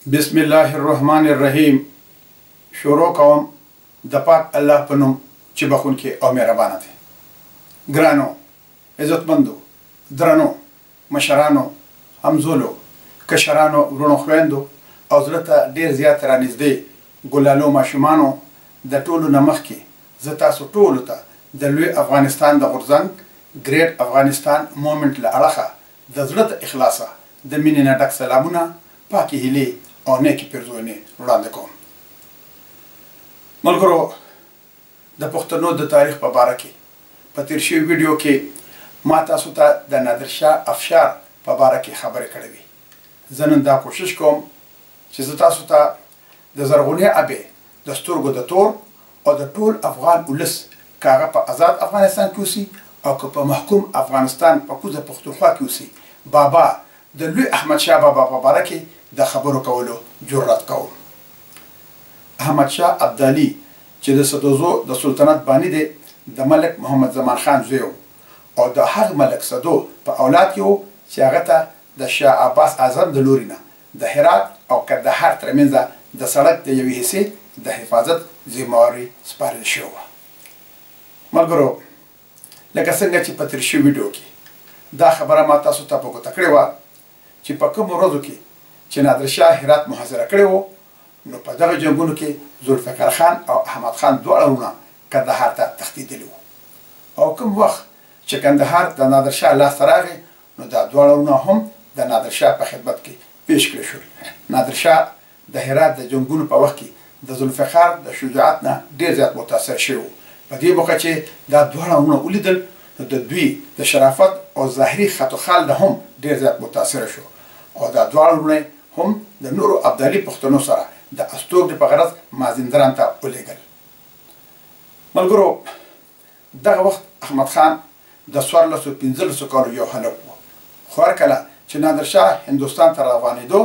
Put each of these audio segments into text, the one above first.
بسم الله الرحمن الرحیم. شروع کوم د پاک الله په نوم چې بخونکی او مهربانه دی. ګرانو عزتمندو درنو مشرانو همزولو کشرانو ورونو خویندو او زړه ته ډېر زیات رانږدې ګلالو ماشومانو د ټولو نه مخکې زه تاسو ټولو ته د لوی افغانستان د غورځنګ ګریټ افغانستان مومنټ له اړخه د زړه د اخلاصه د مینې نه ډک سلامونه پاکې هیلې او نیکې پیرزوینې وړاندې کوم. ملګرو د پښتنو د تاریخ په باره کې په تیر شوي ویډیو کې ما تاسو ته د نادرشاه افشار په باره کې خبرې کړې وې. زه نن دا کوشش کوم چې زه تاسو ته د زرغونې ابې د سترګو د تور او د ټول افغان ولس که هغه په آزاد افغانستان کې اوسي او که په محکوم افغانستان په کوزه پښتونخوا کې اوسي بابا د لوی احمدشاه بابا په باره کې د خبرو کولو جرأت کوم. احمدشاه ابدالي چې د سدوزو د سلطنت بانی دی د ملک محمد زمان خان زوی او د هغه ملک سدو په اولاد کې و چې هغه ته د شاه عباس اعظم د لوري نه د هرات او کندهار ترمنځ د سړک د یوې حصې د حفاظت ذمهواري سپارل شوې وه. ملګرو لکه څنګه چې په تیر شوي ویډیو کې دا خبره ما تاسو ته په ګوته کړې وه چې په کومو ورځو کې چې نادرشاه هرات محاصره کړی و نو په دغه جنګونو کې ذوالفقار خان او احمد خان دواړه وروڼه کندهار ته تښتېدلي وو او کوم وخت چې کندهار د نادرشاه لاسته راغی نو دا دواړه وروڼه هم د نادرشاه په خدمت کې پیش کړي شول. نادرشاه د هرات د جنګونو په وخت کې د ذوالفقار د شجاعت نه ډېر زیات متاثر شوی و. په دې موقع چې دا دواړه وروڼه ولیدل نو د دوی د شرافت او ظاهري خط و خال نه هم ډېر زیات متاثره شو او دا دواړه وروڼه هم د نورو ابدالي پښتنو سره د استوګنې په غرض مازندران ته ولېږل. ملګرو دغه وخت احمد خان د 1415 کالو یو هلک و خو هر کله چې نادرشاه هندوستان ته روانېدو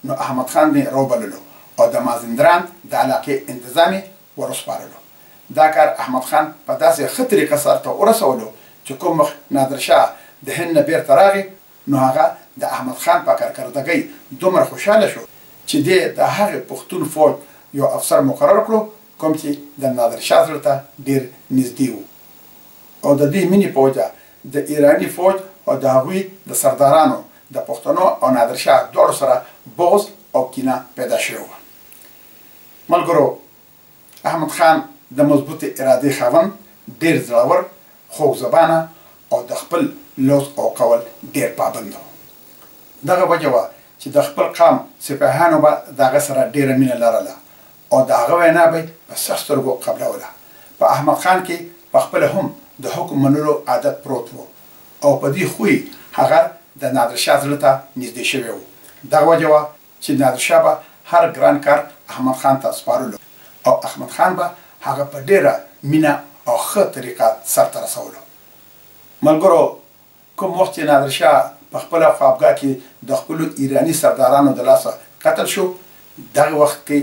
نو احمد خان یې راوبللو او د مازندران د علاقې انتظام یې ورسپارلو. دا کار احمد خان په داسې ښه طریقه سرته ورسولو چې کوم وخت نادرشاه د هند نه بیرته راغی نو هغه د احمد خان په کارکردګۍ دومره خوشحاله شو چې دی د هغې پښتون فوج یو افسر مقرر کړو کوم چې د نادرشاه زړه ته ډېر نږدې و او د دې مینې په وجه د ایراني فوج او د هغوی د سردارانو د پښتنو او نادرشاه دواړو سره بغض او کینه پیدا شوې وه. ملګرو احمد خان د مضبوطې ارادې خاوند ډېر زړور خوږ زبانه او د خپل لوز او قول ډېر پابند و. دغه وجه وه چې د خپل قام سپاهیانو به د هغه سره ډېره مینه لرله او د هغه وینا به په سخت سترګو قبلوله. په احمد خان کې په خپله هم د حکم منلو عادت پروت و او په دې خوی هغه د نادرشاه زړه ته نږدې شوی و. دغه وجه وه چې نادرشاه به هر ګران کار احمد خان ته سپارلو او احمد خان به هغه په ډېره مینه او ښه طریقه سرته رسولو. ملګرو کوم وخت چې نادرشاه په خپله خوابګاه کې د خپلو ایراني سردارانو د لاسه قتل شو دغه وخت کې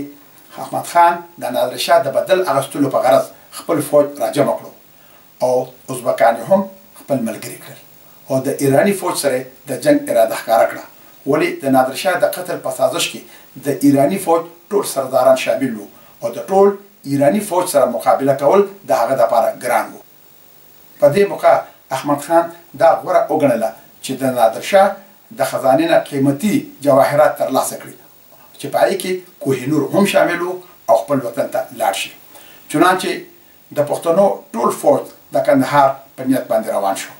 احمد خان د نادرشاه د بدل اخیستلو په غرض خپل فوج راجمع کړو او ازبکان هم خپل ملګري کړل او د ایراني فوج سره د جنګ اراده ښکاره کړه. ولې د نادرشاه د قتل په سازش کې د ایراني فوج ټول سرداران شامل وو او د ټول ایراني فوج سره مقابله کول د هغه دپاره ګران وو. په دې موقع احمد خان دا غوره وګڼله چې د نادرشاه د خزانې نه قیمتي جواهرات ترلاسه کړي چې په هغې کې کوه نور هم شامل وو او خپل وطن ته لاړ شي. چنانچې د پښتنو ټول فوج د کندهار په نیت باندې روان شو.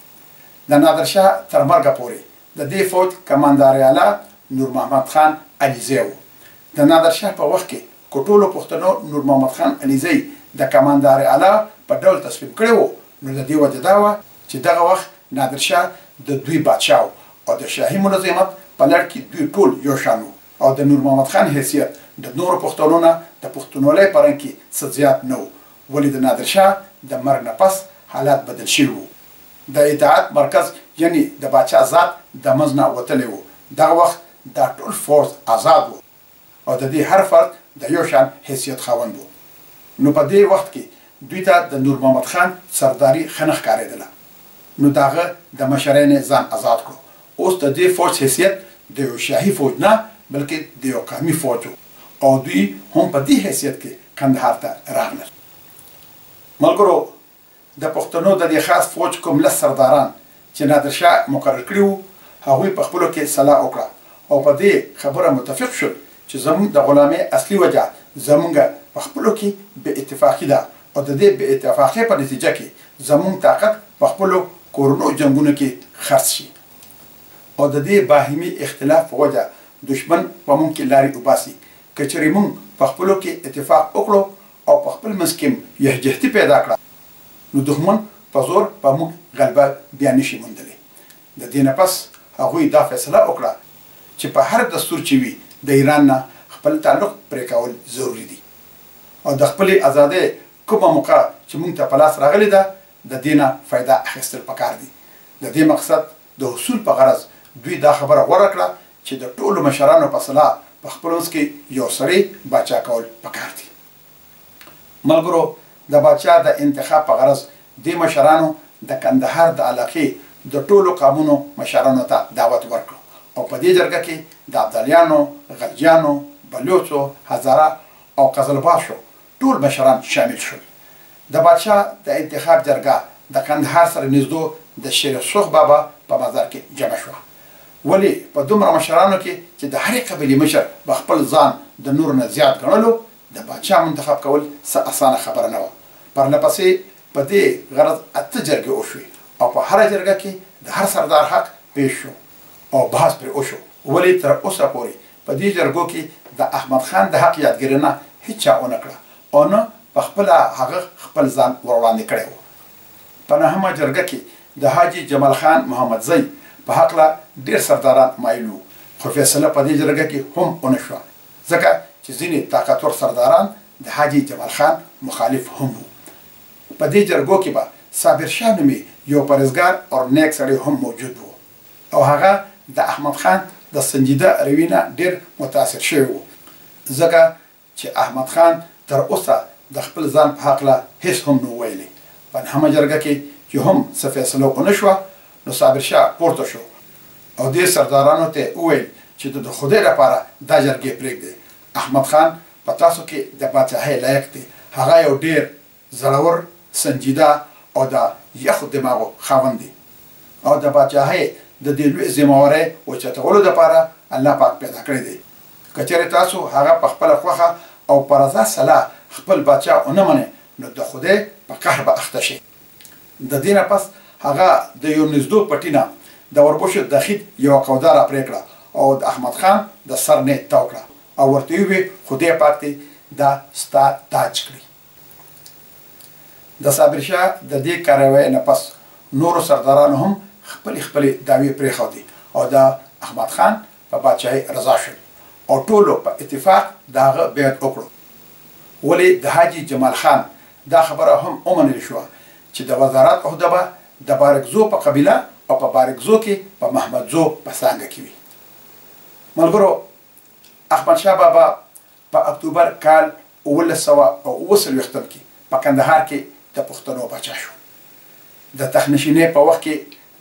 د نادرشاه تر مرګه پورې د دې فوج کماندار اعلی نور محمد خان علیزی و. د نادرشاه په وخت کې که ټولو پښتنو نور محمد خان علیزی د کماندار اعلی په ډول تصمیم کړی و نو د دې وجه دا وه چې دغه وخت نادرشاه د دوی بادشاه او د شاهي منظمت په لړ کې دوی ټول یو شان او د نور محمد خان حیثیت د نورو پښتنو نه د پښتونولۍ په رنګ کې څه زیات نه و. ولې د نادرشاه د مرګ نه پس حالات بدل شوي وو. د اطاعت مرکز یعنی د باچا ذات د منځ نه وتلی و. دغه وخت دا ټول فوج آزاد و او د دې هر فرد د یو شان حیثیت خاوند و. نو په دې وخت کې دوی ته د نور محمد خان سرداري ښه نه ښکارېدله نو د هغه د مشرۍ نه ځان آزاد کړو. اوس د دې فوج حیثیت د یو شاهي فوج نه بلکې د یو قومي فوج او دوی هم په دې حیثیت کې کندهار ته راغلل. ملګرو د پښتنو د دې خاص فوج کوم لس سرداران چې نادرشاه مقرر کړي وو هغوی په خپلو کې صلاح وکړه او په دې خبره متفق شول چې زموږ د غلامۍ اصلي وجه زموږ په خپلو کې بې اتفاقي ده او د دې بې اتفاقۍ په نتیجه کې زموږ طاقت په خپلو کورونو جنګونو کې خرڅ شي او د دې باهمي اختلاف په وجه دشمن په موږ کې لارې وباسي. که چېرې موږ په خپلو کې اتفاق وکړو او په خپل منځ کې یکجهتي پیدا کړه نو دښمن په زور په موږ غلبه بیا نشي موندلی. د دې نه پس هغوی دا فیصله وکړه چې په هر دستور چې وي د ایران نه خپل تعلق پرې کول ضروري دي او د خپلې ازادۍ کومه موقع چې موږ ته په لاس راغلې ده د دې نه فایده اخیستل پکار دي. د دې مقصد د حصول په غرض دوی دا خبره غوره کړه چې د ټولو مشرانو په صلاح په خپل منځ کې یو سړی باچا کول پکار دي. ملګرو د باچا د انتخاب په غرض دې مشرانو د کندهار د علاقې د ټولو قومونو مشرانو ته دعوت ورکړ او په دې جرګه کې د ابدالیانو، غلجیانو، بلوڅو، هزاره او قزلباشو ټول مشران شامل شول. د بادشاه د انتخاب جرګه د کندهار سره نږدې د شیر سرخ بابا په مزار کې جمع شوه. ولې په دومره مشرانو کې چې د هرې قبیلې مشر به خپل ځان د نورو نه زیات ګڼلو د بادشاه منتخب کول څه اسانه خبره نه وه. پرلپسې په دې غرض 8 جرګې وشوې او په هره جرګه کې د هر سردار حق پیش شو او بحث پرې وشو. ولې تر اوسه پورې په دې جرګو کې د احمد خان د حق یادګیري نه هیچا ونه کړه او نه په خپله هغه خپل ځان ور وړاندې کړی و. په 9مه جرګه کې د حاجي جمال خان محمدزی په هکله ډېر سرداران مایل وو خو فیصله په دې جرګه کې هم ونه شوه ځکه چې ځینې طاقتور سرداران د حاجي جمال خان مخالف هم وو. په دې جرګو کې به صابر شاه نومې یو پرهیزګار او نیک سړی هم موجود و او هغه د احمد خان د سنجیده روي نه ډېر متاثر شوی و ځکه چې احمد خان تر اوسه د خپل ځان په هکله هیڅ هم نه ویلی. په 9مه جرګه کې چې هم څه فیصله ونه شوه نو صابر شاه پورته شو او دې سردارانو ته وویل چې د خدای لپاره دا جرګې پرېږدئ. احمد خان په تاسو کې د پاچاهۍ لایق دی. هغه یو ډېر زړور، سنجیده او د یخو دماغو خاوند دی او د پاچاهۍ د دې لوی ذمهوارۍ اوچتولو دپاره الله پاک پیدا کړی دی. که چېرې تاسو هغه په خپله خوښه او په رضا صلاح خپل باچا ونه منئ نو د خدای په قهر به اخته شئ. د دې نه پس هغه د یو نږدې پټي نه د وربشو د خید یوه کوده را پرې کړه او د احمد خان د سر نیت تاو کړه او ورته یې وویل خدای پاک دې دا ستا تاج کړي. د صابر شاه د دې کاروایۍ نه پس نورو سردارانو هم خپلې دعوې پرېښودې او د احمد خان په پاچاهۍ رضا شول او ټولو په اتفاق د هغه بیعت وکړو. ولې د حاجي جمال خان دا خبره هم ومنل شوه چې د وزارت عهده به د بارکزو په قبیله او په بارکزو کې په محمدزو په څانګه کې وي. ملګرو احمدشاه بابا په اکتوبر کال 1929 کې په کندهار کې د پښتنو پاچا شو. د تخنشینۍ په وخت کې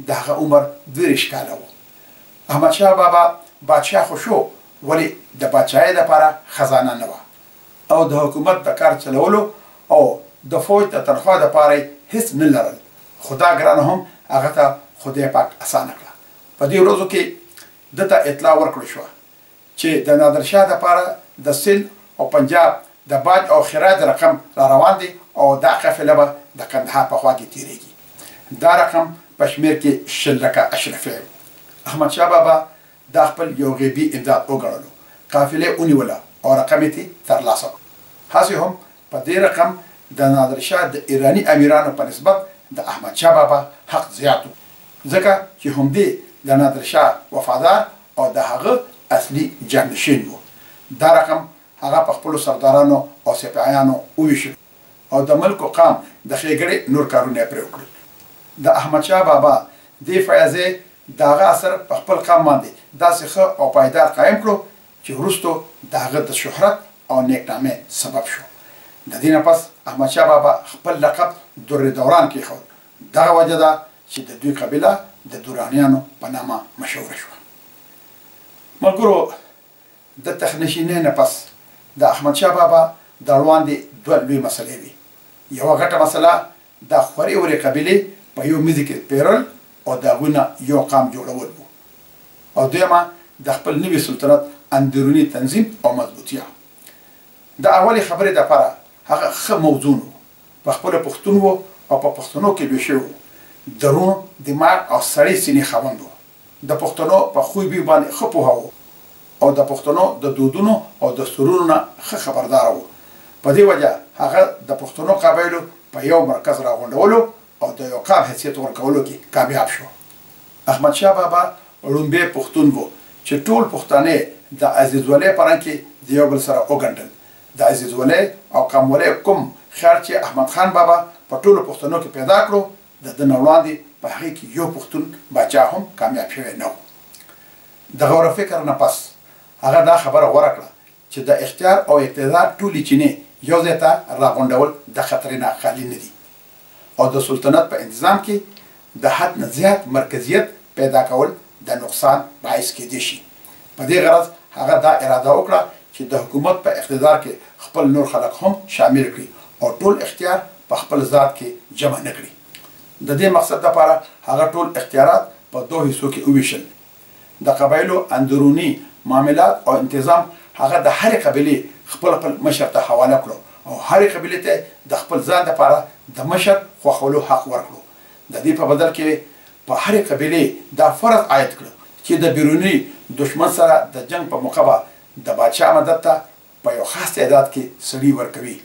د هغه عمر 22 کاله و. احمدشاه بابا بادشاه خو شو ولې د پاچاهۍ لپاره خزانه نه وه او د حکومت د کار چلولو او د فوج د تنخوا دپاره هیڅ نه لرل. خو دا ګرانه هم هغه ته خدای پاک اسانه کړه. په دې ورځو کې دته اطلاع ورکړل شوه چې د نادرشاه دپاره د سند او پنجاب د باج او خراج رقم را روان دی او دا قافله به د کندهار په خوا کې تیریږي. دا رقم په شمېر کې 100 لکه اشرفی. احمدشاه بابا دا خپل یو غیبي امداد وګڼلو، قافله ونیوله او رقم یې ترلاسه کړ. هسې هم په دې رقم د نادرشاه د ایراني امیرانو په نسبت د احمدشاه بابا حق زیات و ځکه چې همدې د نادرشاه وفادار او د هغه اصلي جانشین و. دا رقم هغه په خپلو سردارانو او سپاهیانو وویشل او د ملک و قام د ښېګړې نور کارونه یې پرې وکړل. د احمدشاه بابا دې فیاضۍ د هغه اثر په خپل قام باندې داسې ښه او پایدار قایم کړو چې وروستو د هغه د شهرت او نیکنامۍ سبب شو. د دې نه پس احمدشاه بابا خپل لقب در دوران کېښود. دغه وجه ده چې د دوی قبیله د درانیانو په نامه مشهوره شوه. ملګرو د تخنشینې نه پس د احمدشاه بابا د وړاندې دوه لوی مسلې وي. یوه غټه مسله د خوري ورې قبیلې په یو میز کې پیرل او د هغوی نه یو قام جوړول وو، او دویمه د خپل نوي سلطنت اندروني تنظیم او مضبوطیه. د اولې خبرې دپاره هغه ښه موضوع و، په خپله پښتون و او په پښتنو کې لوی شوی و، درون دماغ او سړې سینې خاوند و، د پښتنو په خوی بوی باندې ښه پوهه و او د پښتنو د دودونو او دستورونو نه ښه خبردار و. په دې وجه هغه د پښتنو قبایلو په یو مرکز راغونډولو او د یو قام حیثیت ورکولو کې کامیاب شو. احمدشاه بابا لومبی پښتون و چې ټول پښتانه د عزیزولۍ په رنګ کې د یو بل سره وګنډل. د عزیزولۍ او قامولۍ کوم خیال چې احمد خان بابا په ټولو پښتنو کې پیدا کړو، د ده نه وړاندې په هغې کې یو پښتون باچا هم کامیاب شوی نه و. د غور فکر نه پس هغه دا خبره غوره کړه چې د اختیار او اقتدار ټولې چینې یو ځای ته راغونډول د خطرې نه خالي نه دي، او د سلطنت په انتظام کې د حد نه زیات مرکزیت پیدا کول د نقصان باعث کېدی شي. په دې غرض هغه دا اراده وکړه چې د حکومت په اقتدار کې خپل نور خلک هم شامل کړي او ټول اختیار په خپل ذات کې جمع نه کړي. د دې مقصد لپاره هغه ټول اختیارات په دوه حصو کې وویشل. د قبایلو اندروني معاملات او انتظام هغه د هرې قبیلې خپل مشر ته حواله کړو او هرې قبیلې ته د خپل ځان لپاره د مشر خوښولو حق ورکړو. د دې په بدل کې په هرې قبیلې دا فرض عاید کړو چې د بیروني دشمن سره د جنگ په موقع د باچا مدد ته په یو خاص تعداد کې سړي ورکوي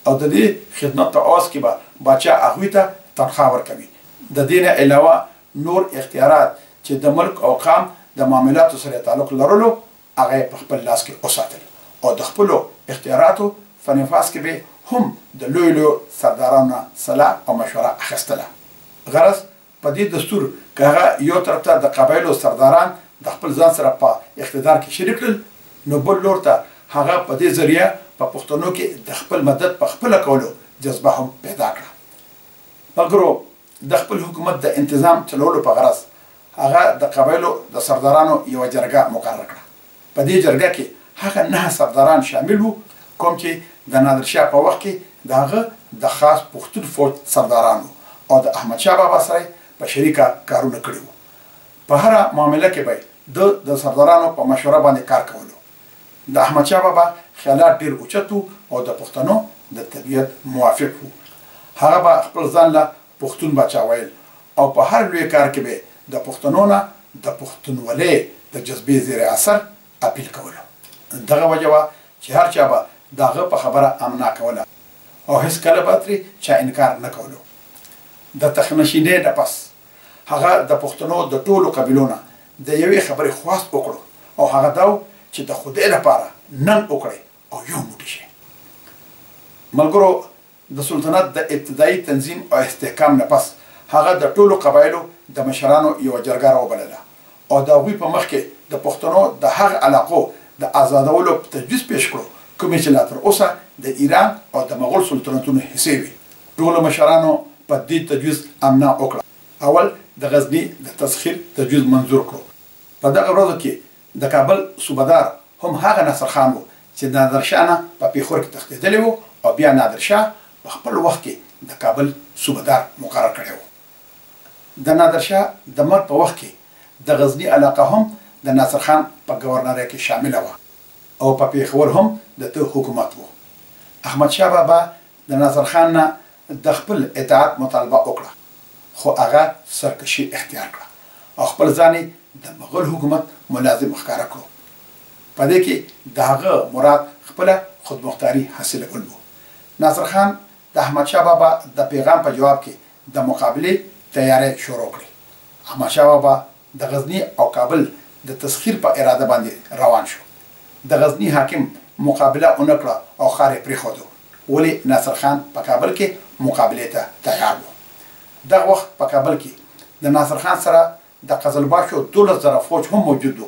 او د دې خدمت په عوض کې به باچا هغوی ته تنخواه ورکوي. د دې نه علاوه نور اختیارات چې د ملک او قام د معاملاتو سره تعلق لرلو هغه په خپل لاس کې وساتل او د خپلو اختیاراتو په نفاذ کې به هم د لوی لوی سردارانو صلاح او مشوره اخیستله. غرض په دې دستور که هغه یو طرف ته د قبایلو سرداران د خپل ځان سره په اقتدار کې شریک کړل، نو بل لور ته هغه په دې ذریعه په پښتنو کې د خپل مدد په خپله کولو جذبه هم پیدا کړه. مګرو د خپل حکومت د انتظام چلولو په غرض هغه د قبایلو د سردارانو یوه جرګه مقرر کړه. په دې جرګه کې هغه 9 سرداران شامل وو کوم چې د نادرشاه په وخت کې د هغه د خاص پښتون فوج سردارانو او د احمدشاه بابا سره په شریکه کارونه کړي وو. په هره معامله کې به د سردارانو په مشوره باندې کار کولو. د احمدشاه بابا خیالات ډېر اوچت وو او د پښتنو د طبیعت موافق وو. هغه به خپل ځان له پښتون باچا ویل او په هر لوی کار کې به د پښتنو نه د پښتونولۍ د جذبې زیر اثر اپیل کوله. دغه وجه وه چې هر چا به د هغه په خبره امنا کوله او هېڅکله به ترې چا انکار نه کولو. د تخنشینۍ نه پس هغه د پښتنو د ټولو قبیلو نه د یوې خبرې خواست وکړو او هغه دا و چې د خدای لپاره نن وکړئ او یو موټی شئ. ملګرو، د سلطنت د ابتدایي تنظیم او استحکام نه پس هغه د ټولو قبایلو د مشرانو یوه جرګه راوبلله او د هغوی په مخ کې د پښتنو د هغه علاقو د آزادولو تجویز پیش کړو کومې چې لا تر اوسه د ایران او د مغول سلطنتونو حصې وي. ټولو مشرانو په دې تجویز امنا وکړه. اول د غزني د تسخیر تجویز منظور کړو. په دغه ورځو کې د کابل صوبهدار هم هغه نصر خان و چې نادرشاه نه په پیښور کې تښتېدلی و او بیا نادرشاه په خپل وخت کې د کابل صوبهدار مقرر کړی و. د نادرشاه د مرګ په وخت کې د غزني علاقه هم د ناصر خان په ګورنرۍ کې شامله وه او په پیښور هم د ده حکومت و. احمدشاه بابا د ناصر خان نه د خپل اطاعت مطالبه وکړه خو هغه سرکشي اختیار کړه او خپل ځان د مغول حکومت ملازم ښکاره کړو. په دې کې د هغه مراد خپله خودمختاري حاصلول و. ناصر خان د احمدشاه بابا د پیغام په جواب کې د مقابلې تیاری شروع کړې. احمدشاه بابا د غزني او کابل د تسخیر په اراده باندې روان شو. د غزني حاکم مقابله ونه کړه او ښار یې پرېښودو، ولې ناصر خان په کابل کې مقابلې ته تیار و. دغه وخت په کابل کې د ناصر خان سره د قزلباشو 12,000 فوج هم موجود و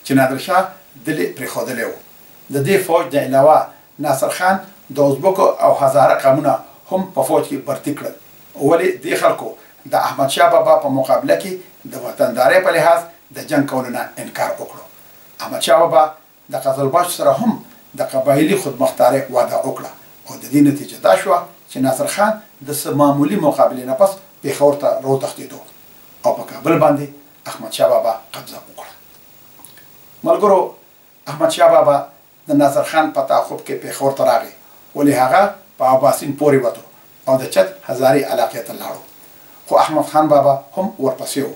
چې نادرشاه دلې پرېښودلی و. د دې فوج د علاوه ناصر خان د ازبکو او هزاره قومونه هم په فوج کې برتي کړل، ولې دې خلکو د احمدشاه بابا په مقابله کې د وطندارۍ په لحاظ د جنګ کولو نه انکار وکړو. احمدشاه بابا د قزلباش سره هم د قبایلي خودمختارۍ وعده وکړه او د دې نتیجه دا شوه چې ناصر خان د څه معمولي مقابلې نه پس پېښور ته راوتښتېدو او په کابل باندې احمدشاه بابا قبضه وکړه. ملګرو، احمدشاه بابا د ناصر خان په تعقیب کې پېښور ته راغی، ولې هغه په اباسین پورې وته او د چت هزارې علاقې ته لاړو. خو احمد خان بابا هم ورپسې و.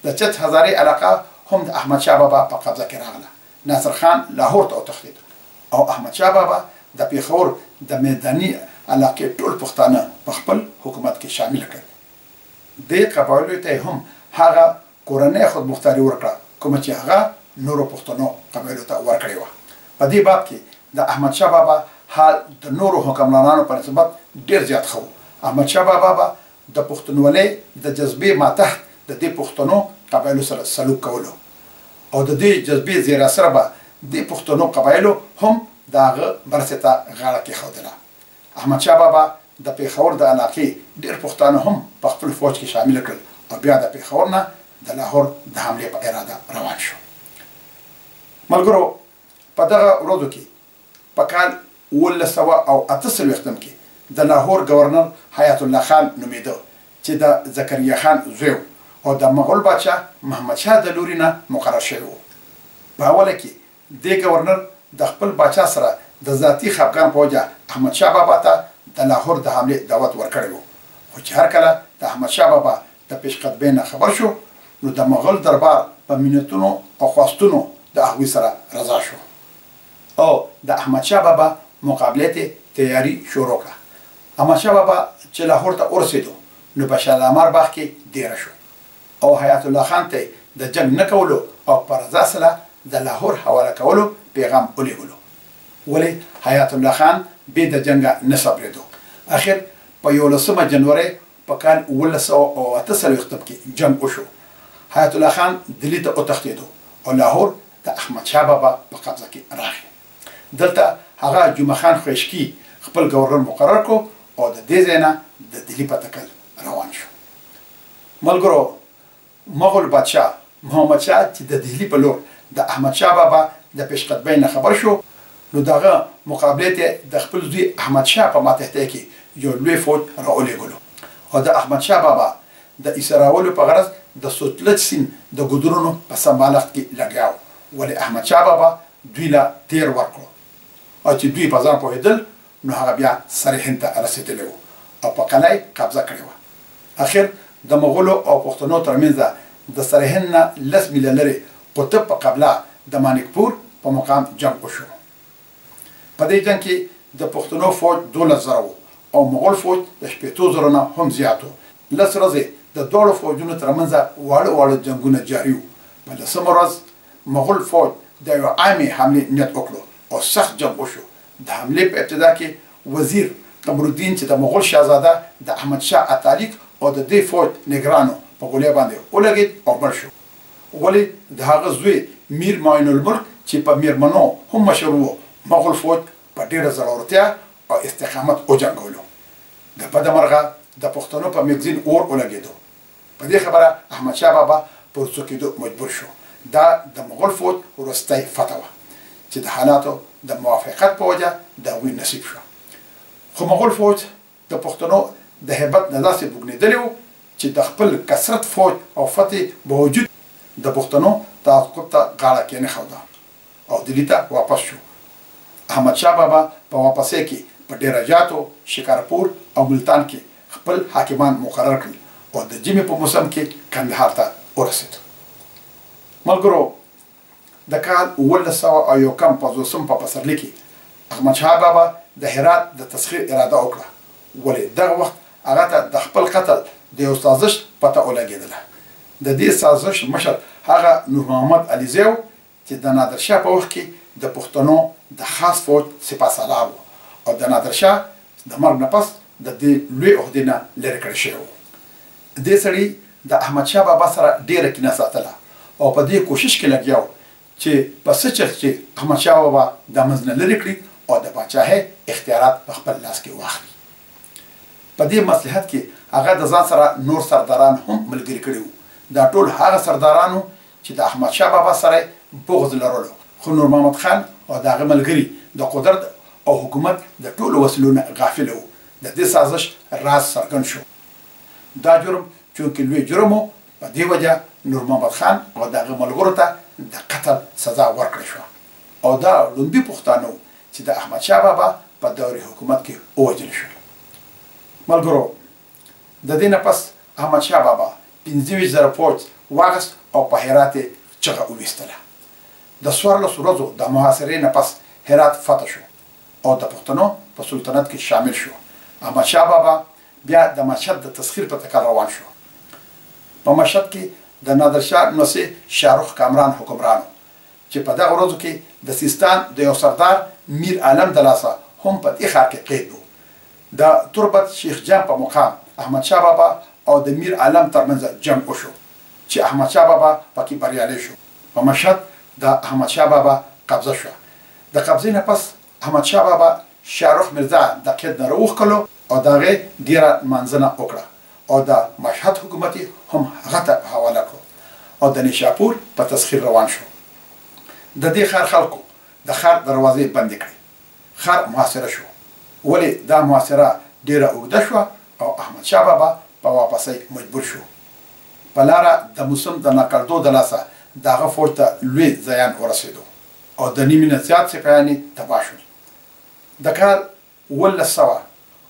د چت هزارې علاقه هم د احمدشاه بابا په قبضه کې راغله. ناصر خان لاهور ته وتښتېد او احمدشاه بابا د پېښور د میداني علاقې ټول پښتانه په خپل حکومت کې شامل کړل. دې قبایلو ته هم هغه کورنۍ خودمختاري ورکړه کومه چې هغه نورو پښتنو قبایلو ته ورکړې وه. په دې باب کې د احمدشاه بابا حال د نورو حکمرانانو په نسبت ډېر زیات ښه و. احمدشاه بابا به د پښتونولۍ د جذبې ماتحت د دې پښتنو قبایلو سره سلوک کولو او د دې جذبې زیر اثره به دې پښتنو قبایلو هم د هغه مرستې ته غاړه کېښودله. احمدشاه بابا د پېښور د علاقې ډېر پښتانه هم په خپل فوج کې شامل کړل او بیا د پېښور نه د لاهور د حملې په اراده روان شو. ملګرو، په دغه ورځو کې په کال 1948 کې د لاهور گورنر حیات الله خان نومېده چې د زکریا خان زوی او د مغول بادشاه محمد شاه د لوري نه مقرر شوی و. په اوله کې دې گورنر د خپل بادشاه سره د ذاتي خپګان په وجه احمدشاه بابا ته د لاهور د حملې دعوت ورکړی و. خو چې هر کله د احمدشاه بابا د پیشقدمۍ نه خبر شو نو د مغول دربار په منتونو او خواستونو د هغوی سره رضا شو او د احمدشاه بابا مقابلې ته تیاری شروع کړه. احمدشاه بابا چې لاهور ته ورسېدو نو په شالامار باغ کې دېره شو او حیات الله خان ته د جنگ نه کولو او په رضا سره د لاهور حواله کولو پیغام ولېږلو. ولې حیات الله خان بې د جنګه نه صبرېدو. اخر په 11 جنوري په کال 1948 کې جنگ وشو. حیات الله خان دلی ته وتښتېدو او لاهور د احمدشاه بابا په قبضه کې راغی. دلته هغه جمعه خان خوشکی خپل گورنر مقرر کو او د دې ځای نه د دلی په تکل روان شو. ملګرو، مغول بادشاه محمد شاه چې د دهلي په لور د احمدشاه بابا د پیشقدمۍ نه خبر شو نو دغه مقابلې ته د خپل زوی احمدشاه په ماتحتۍ کې یو لوی فوج راولېږلو او د احمدشاه بابا د ایسراولو په غرض د سوتلج سیند د ګودرونو په سمبالښت کې لګیا و. ولې احمدشاه بابا دوی له تیر ورکړو او چې دوی په ځان پوهېدل نو هغه بیا سرهند ته رسېدلی و او په قلعه قبضه کړې وه. اخر د مغولو او پښتنو ترمنځ د سرهند نه 10 میله لرې قطب په قبله د مانکپور په مقام جنگ وشو. په دې جنگ کې د پښتنو فوج 12,000 او مغول فوج د 80,000 نه هم زیات و. 10 ورځې د دواړو فوجونو ترمنځ واړه جنګونه جاري وو. په 10مه ورځ مغول فوج د یو عامې حملې نیت وکړو او سخت جنگ وشو. د حملې په ابتدا کې وزیر قمرالدین چې د مغول شاهزاده د احمدشاه اتالیک او د دې فوج نگرانو په ګولۍ باندې ولګېد او مړ شو. ولې د هغه زوی میر معین الملک چې په میرمنو هم مشهور و مغول فوج په ډېره زړورتیا او استقامت وجنګولو. د بده مرغه د پښتنو په مګزین اور ولګېدو. په دې خبره احمدشاه بابا پر څوکېدو مجبور شو. دا د مغول فوج وروستی فتح وه چې د حالاتو د موافقت په وجه د هغوی نصیب شو. خو مغول فوج د پښتنو د هیبت نه داسې بوږنېدلی و چې د خپل کثرت فوج او فتح باوجود د پښتنو تعقب ته غاړه کېنښوده او دلی ته واپس شو. احمدشاه بابا په واپسۍ کې په ډیرجاتو، شکارپور او ملتان کې خپل حاکمان مقرر کړل او د ژمي په موسم کې کندهار ته ورسېد. ملګرو، د کال 1951 په پسرلي کې احمدشاه بابا د هرات د تسخیر اراده وکړه. ولې دغه وخت هغه ته د خپل قتل د یو سازش پته ولګېدله. د دې سازش مشر هغه نور محمد علیزی و چې د نادرشاه په وخت کې د پښتنو د خاص فوج سپهسالار و او د نادرشاه د مرګ نه پس د دې لوی عهدې نه لرې کړی شوی و. دې سړي د احمدشاه بابا سره ډېره کینه ساتله او په دې کوشش کې لګیا و چې په څه چل چې احمدشاه بابا د منځ نه لرې کړي او د پاچاهۍ اختیارات په خپل لاس کې واخلي. په دې مصلحت کې هغه د ځان سره نور سرداران هم ملګري کړي وو. دا ټول هغه سردارانو چې د احمدشاه بابا سره بغض لرلو خو نور محمد خان او د هغه ملګري د قدرت او حکومت د ټولو وسیلو نه غافل وو. د دې سازش راز څرګند شو. دا جرم چونکې لوی جرم و، په دې وجه نور محمد خان او د هغه ملګرو ته د قتل سزا ورکړل شوه او دا لومبي پښتانه وو چې د احمدشاه بابا په دور حکومت کې ووژل شول. ملګرو، د دې نه پس احمدشاه بابا 25,000 پوځ واغست او په هرات یې چغه وویستله. د 14 ورځو د محاصرې نه پس هرات فتح شو او د پښتنو په سلطنت کې شامل شو. احمدشاه بابا بیا د مشهد د تسخیر په تکل روان شو. په مشهد کې د نادرشاه نوسي شاهرخ کامران حکمران چې په دغه ورځو کې د سیستان د یو سردار میر عالم د لاسه هم په دې ښار کې قید و. د تربت شیخ جان په مقام احمدشاه بابا او د میر عالم ترمنځ جنګ وشو چې احمدشاه بابا پکې بریالی شو. په مشهد د احمدشاه بابا قبضه شو. د قبضې نه پس احمدشاه بابا شاهرخ میرزا د قید نه راوښکلو او د هغې ډېره منځنه وکړه او د مشهد حکومت هم هغه ته په حواله کړو او د نیشاپور په تسخیر روان شو. د دې ښار خلکو د ښار دروازې بندې کړې. ښار محاصره شو. ولې دا محاصره ډېره اوږده شوه او احمدشاه بابا په واپسۍ مجبور شو. په لاره د موسم د ناکړدو د لاسه د هغه فوج ته لوی زیان ورسېدو او د نیمې نه زیات سپایان یې تباه شول. د کال 1800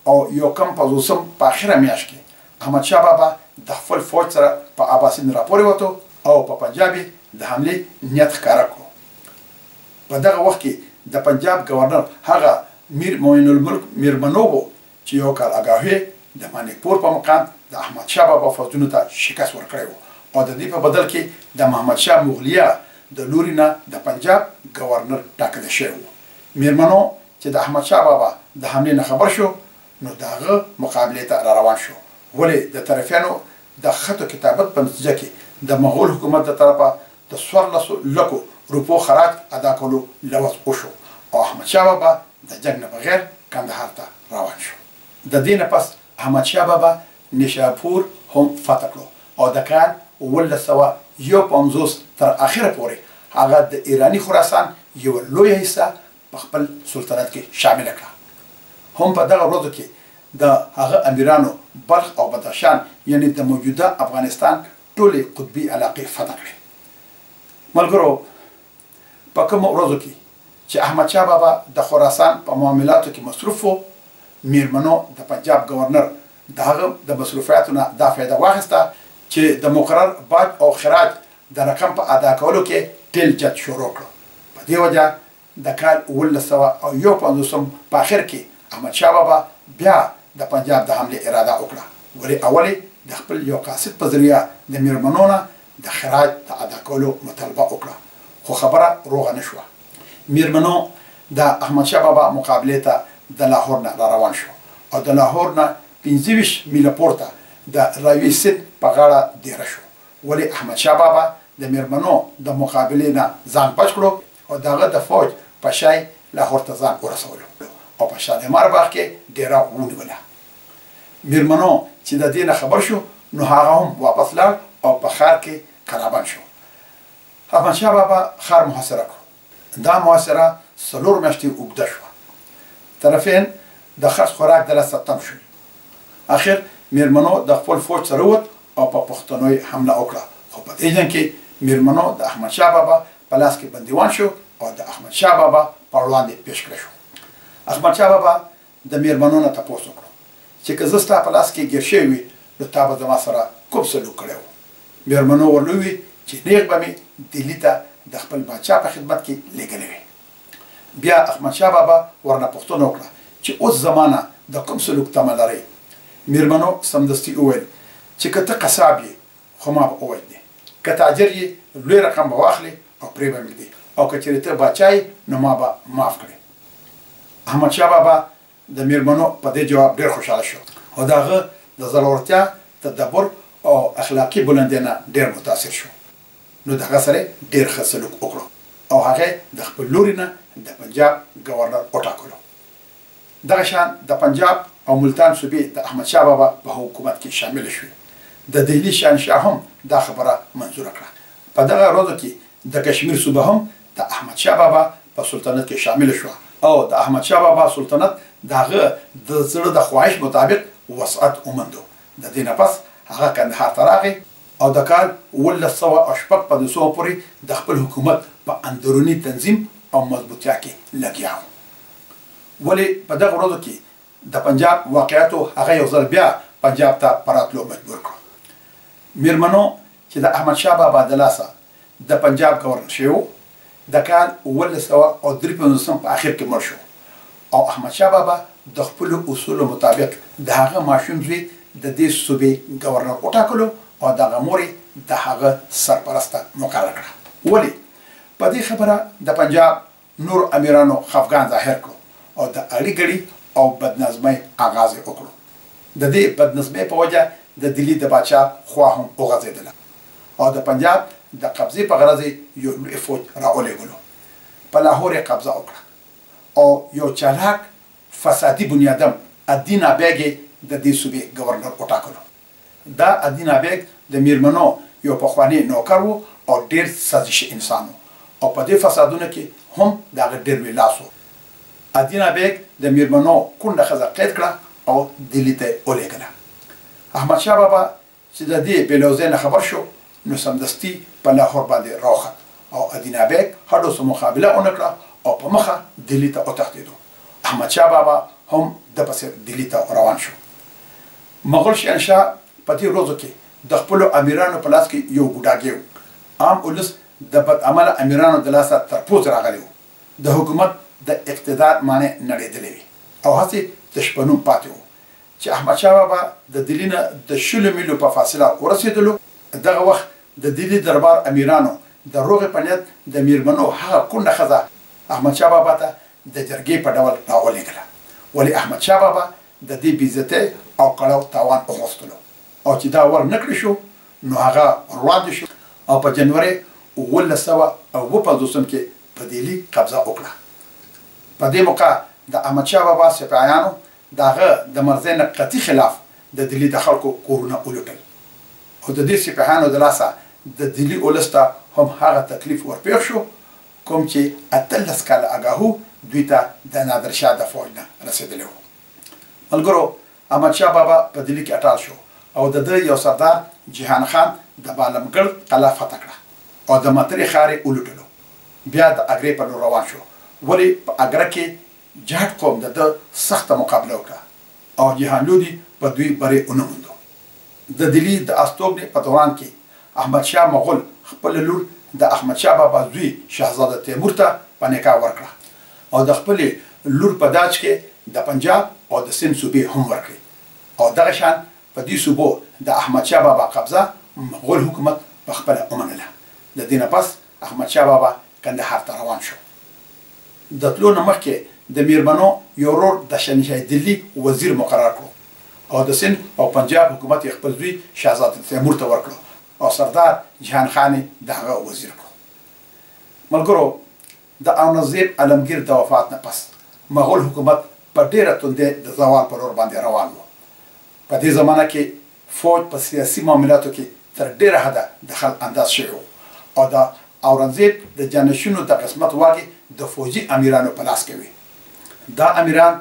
او 1950 په آخره میاشت کې احمدشاه بابا د خپل فوج سره په اباسین راپورې وته او په پنجاب د حملې نیت ښکاره کړو. په دغه وخت کې د پنجاب گورنر هغه میر معین الملک میرمنو و چې یو کال اګاهي د مانیکپور په مقام د احمدشاه بابا فوجونو ته شکست ورکړی و او د دې په بدل کې د محمد شاه مغلیه د لوري نه د پنجاب گورنر ټاکل شوی و. میرمنو چې د احمدشاه بابا د حملې نه خبر شو نو د هغه مقابلې ته را روان شو. ولې د طرفینو د خط و کتابت په نتیجه کې د مغول حکومت د طرفه د 14 لکو روپو خراج ادا کولو لوظ وشو او احمدشاه بابا د جنګ نه بغیر کندهار ته روان شو. د دې نه پس احمدشاه بابا نیشاپور هم فتح کړو او د کال 1951 تر اخره پورې هغه د ایرانی خراسان یو لوی حصہ په خپل سلطنت کې شامل کړه. هم په دغه ورځو کې د هغه امیرانو بلخ او بدخشان یعنی د موجوده افغانستان ټولې قطبي علاقې فتح کړې. ملګرو، په کومو ورځو کې چې احمدشاه بابا د خراسان په معاملاتو کې مصروف و، میرمنو د پنجاب گورنر د هغه د مصروفیاتو نه دا فایده واخیسته چې د مقرر باج او خراج د رقم په ادا کولو کې ټیل جت شروع کړ. په دې وجه د کال 1951 په اخر کې احمدشاه بابا بیا د پنجاب د حملې اراده وکړه. ولې اولې د خپل یو قاصد په ذریعه د میرمنو نه د خراج د ادا کولو مطالبه وکړه، خو خبره روغه نه شوه. میرمنو د احمدشاه بابا مقابلې ته د لاهور نه را روان شو او د لاهور نه 25 میله پورته د راوي سیند په غاړه دیره شو. ولې احمدشاه بابا د میرمنو د مقابلې نه ځان بچ کړو او دغه د فوج په شای لاهور ته ځان ورسولو او په شالمار باغ کې ډیره ونیوله. میرمنو چې د دې نه خبر شو نو هغه هم واپس لاړ او په ښار کې قلابند شو. احمدشاه بابا ښار محاصره کړو. دا محاصره 4 میاشتې اوږده شوه. طرفین د خرڅ خوراک د لاسه تم شول. اخر میرمنو د خپل فوج سره ووت او په پښتنو یې حمله وکړه، خو په دې جنګ کې میرمنو د احمدشاه بابا په لاس کې بندیوان شو او د احمدشاه بابا په وړاندې پیش کړی شو. احمدشاه بابا د میرمنو نه تپوس وکړو چې که زه ستا په لاس کې ګیر شوی وي نو تا به زما سره کوم سلوک کړی و. میرمنو ورته وویل چې نیغ به مې دهلي ته د خپل باچا په خدمت کې لېږلی وي. بیا احمدشاه بابا ورنه پوښتنه وکړه چې اوس زمانه د کوم سلوک تمه لرئ. میرمنو سمدستي وویل چې که ته قصاب یې خو ما به ووژنې، که تاجر یې لوی رقم به واخلې او پرې به مږدې، او که چېرې ته باچا یې نو ما به معاف کړې. احمدشاه بابا د میرمنو په دې جواب ډېر خوشحاله شو او د هغه د زړورتیا، تدبر او اخلاقي بلندۍ نه ډېر متاثر شو. نو د هغه سره ډېر ښه سلوک وکړو او هغه د خپل لوري نه د پنجاب گورنر وټاکلو. دغه شان د پنجاب او ملتان صوبې د احمدشاه بابا په حکومت کې شامل شوې. د دهلي شاهنشاه هم دا خبره منظوره کړه. په دغه ورځو کې د کشمیر صوبه هم د احمد شاه بابا په سلطنت کې شامل شو او د احمد شاه بابا سلطنت دغه د زړه د خواهش مطابق وسعت ومندو. د دې نه پس هغه کندهار ته راغی او د کال 1915 پورې د خپل حکومت په اندرونی تنظیم او مضبوطیا کې لګیا و. ولی په دغه ورځو کې د پنجاب واقعیتو هغه یو ځل بیا پنجاب ته پراتلو مجبور کړو. میرمنو چې د احمد شاه بابا د لاسه د پنجاب گورنر شو د کال 1953 په اخر کې مړ شو او احمد شاه بابا د خپل اصولو مطابق د هغه ماشوم زوی د دې صوبې گورنر وټاکلو او دغه مور د هغه سرپرسته مقرر کړه. ولی په دې خبره د پنجاب نور امیرانو خفګان ظاهر کړو او د اړې ګړې او بدنظمۍ آغاز وکړو. د دې بدنظمۍ په وجه د دلی د بادشاه خوا هم وغځېدله او د پنجاب د قبضې په غرض یو لوی فوج راولېږلو. په لاهور یې قبضه وکړه او یو چالاک فسادي بنیادم الدین ابیګ د دې صوبې گورنر وټاکلو. دا الدین ابیګ د میرمنو یو پخوانی نوکر و او ډېر سازشي انسان و او په دې فسادونو کې هم دغه ډېر وی لاس و. الدین ابیګ د میرمنو کونډه ښځه قید کړه او دلی ته ولېږله. احمد شاه بابا چې د دې بېلوزۍ نه خبر شو نو سمدستي په لاهور باندې راوخت او الدین ابیګ هډو سره مقابله ونه کړه او په مخه دلی ته وتښتېدو. احمد شاه بابا هم د پسې دلی ته روان شو. مغول شهنشاه په دې ورځو کې د خپلو امیرانو په لاس کې یو ګوډاګی و. عام ولس د بد عمله امیرانو د لاسه تر پوز راغلی و. د حکومت د اقتدار معنی نړېدلې وي او هسې د شپنون پاتې و چې احمد شاه بابا د دلی نه د 100 میلو په فاصله ورسېدلو. دغه وخت د دلی دربار امیرانو د روغې په نیت د میرمنو هغه کونډه ښځه احمد شاه بابا ته د جرګې په ډول راولېږله. ولی احمد شاه بابا د دې بېعزتۍ او کړاو تاوان وغوښتلو او چې دا ور نه کړی شو نو هغه وړاندې شو او په جنوري 1950 کې په دلی قبضه وکړه. په دې موقع د احمد شاه بابا سپاهیانو دغه د مرزۍ نه قطعي خلاف د دلی د خلکو کورونه ولوټل او د دې سپاهیانو د لاسه د دلی ولس ته هم هغه تکلیف ورپېښ شو کوم چې 18 کاله اګاهو دوی ته د نادر شاه د فوج نه رسېدلی و. ملګرو احمد شاه بابا په دلی کې اټال شو او د ده یو سردار جهان خان د بالمګړ قلعه فتح کړه او د متري ښار یې ولوټلو. بیا د اګرې په لور روان شو. ولی په اګره کې جهاد قوم د ده سخته مقابله وکړه او جهان لودي په دوی بری ونه موندو. د دلی د استوګنې په دوران کې احمد شاه مغول خپل لور د احمد شاه بابا زوی شهزاده تیمور ته په نکاح ورکړه او د خپل لور په داج کې د پنجاب او د سند صوبې هم ورکړې او دغه شان په دې صوبو د احمد شاه بابا قبضه مغول حکومت په خپله ومنله. د دې نه پس احمد شاه بابا کندهار ته روان شو. د تلو نه مخکې د میرمنو یو ورور د شهنشاه دلی وزیر مقرر کړو او د سند او پنجاب حکومت یې خپل زوی شهزاده تیمور ته ورکړو او سردار جهان خان یې د هغه وزیر کړو. ملګرو د اورنګزیب عالمګیر د وفات نه پس مغول حکومت په ډېره توندۍ د زوال په لور باندې روان و. په دې زمانه کې فوج په سیاسي معاملاتو کې تر ډېره حده دخل انداز شوی و او د اورنګزیب د جانشینو د قسمت واګې د فوجي امیرانو په لاس کې وي. دا امیران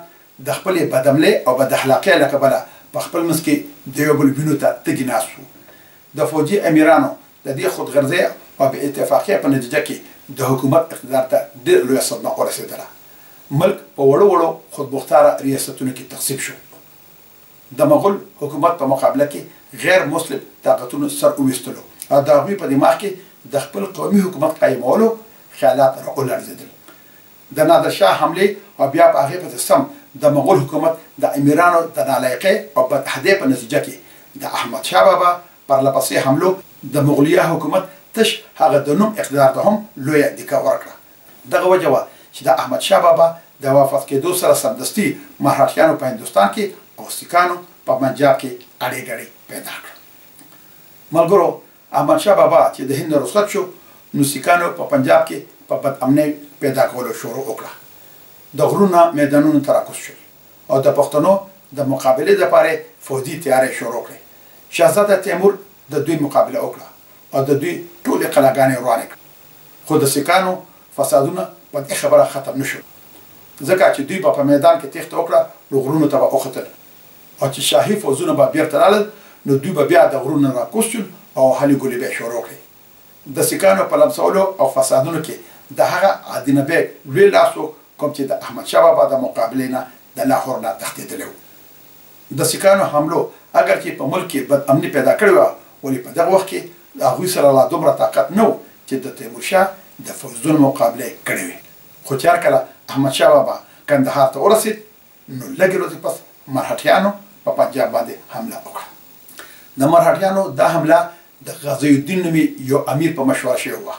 د خپلې بدعملۍ او بد اخلاقۍ له کبله په خپل منځ کې د یو بل وینو ته تږي ناست وو. د فوجي امیرانو د دې خودغرضۍ او بې اتفاقۍ په نتیجه کې د حکومت اقتدار ته ډېر لویه صدمه ورسېدله. ملک په وړو وړو خودمختاره ریاستونو کې تقسیم شو. د مغول حکومت په مقابله کې غیر مسلم طاقتونو سر وویستلو او د هغوی په دماغ کې د خپل قومي حکومت قایمولو خیالات راولړزېدل. د نادر شاه حملې او بیا په هغې پسې سم د مغول حکومت د امیرانو د نالایقۍ او بدعهدۍ په نتیجه کې د احمد شاه بابا پرله پسې حملو د مغوليه حکومت تش هغه د نوم اقتدار ته هم لویه دیکه ورکړه. دغه وجه وه چې د احمد شاه بابا د وفات کېدو سره سمدستي مرهټیانو په هندوستان کې او سیکانو په پنجاب کې اړې ګړې پیدا کړه. ملګرو احمد شاه بابا چې د هند رخصت شو نو سیکانو په پنجاب کې په بدامنۍ پیدا کولو شروع وکړه. د غرونو میدانونو ته راکوز شول او د پښتنو د مقابلې لپاره فوجي تیاری شروع کړې. شهزاده تیمور د دوی مقابله وکړه او د دوی ټولې قلعهګانې ورانې کړې. خو د سیکانو فسادونه په دې خبره ختم نشو ځکه چې دوی په میدان کې تخت وکړه نو غرونو ته وختل او چې شاهي فوزونه به بیرته رالل نو دوی به بیا د غرونو راکوستل او هلي ګولې به شروع کړي د سکانو په لمسولو او فسادونو کې د هغه عدنه بیگ لوی لاسو کوم چې د احمد شاه بابا د مقابلې نه د لاهور نه تښتېدلی و د سکانو حملو اگر چې په ملک کې بد امني پیدا کړې وه ولې په دغه وخت کې د هغوی سره لا دومره طاقت نه و چې د تیمورشاه د فوزونو مقابله کړې وي خو چې هر کله احمد شاه بابا کندهار ته ورسېد نو لږې ورځې پس مرهټیانو په پنجاب باندې حمله وکړه د مرهټیانو دا حمله د غازي الدین نومي یو امیر په مشوره شوې وه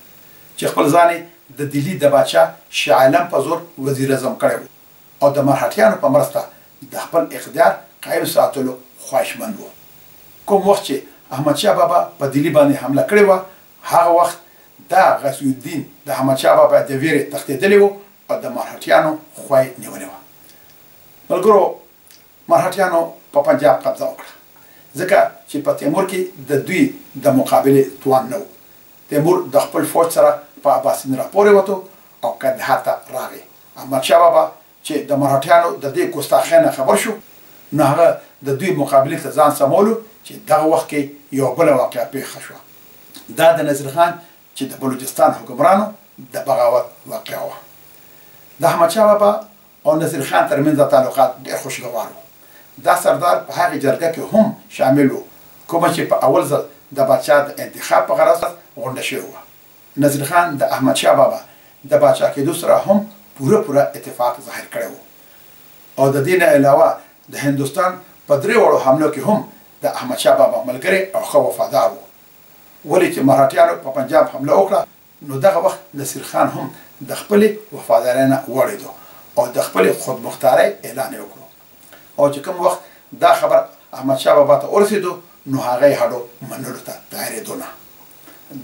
چې خپل ځان د دلی د باچا شاه عالم په زور وزیر اعظم کړی و او د مرهټیانو په مرسته د خپل اقتدار قایم ساتلو خواهشمند و کوم وخت چې احمد شاه بابا په دلی باندې حمله کړې وه هغه وخت دا غازي الدین د احمد شاه بابا د ویرې تښتېدلی و او د مرهټیانو خوا یې نیولې وه ملګرو مرهټیانو په پنجاب قبضه وکړه ځکه چې په تیمور کې د دوی د مقابلې توان نه و تیمور د خپل فوج سره په اباسین راپورې وته او کندهار ته راغی احمد شاه بابا چې د مرهټیانو د دې ګستاخۍ خبر شو نو هغه د دوی مقابلې ته ځان سمولو چې دغه وخت کې یو بله واقعه پیښه شوه دا د نصیر خان چې د بلوچستان حکمرانو د بغاوت واقعه وه د احمد شاه بابا او نصیر خان ترمنځ تعلقات ډېر خوشګوار وو دا سردار په هغې جرګه کې هم شامل و کومه چې په اول ځل د باچا د انتخاب په غرض غونډه شوې وه نصیر خان د احمد شاه بابا د باچا کېدو سره هم پوره اتفاق ظاهر کړی و او د دې نه علاوه د هندوستان په درې وړو حملو کې هم د احمد شاه بابا ملګری او ښه وفادار و ولې چې مرهټیانو په پنجاب حمله وکړه نو دغه وخت نصیر خان هم د خپلې وفادارۍ نه وړېدو او د خپلې خودمختارۍ اعلان یې وکړو او چې کوم وخت دا خبر احمد شاه بابا ته ورسېدو نو هغه یې هډو منلو ته تیارېدو نه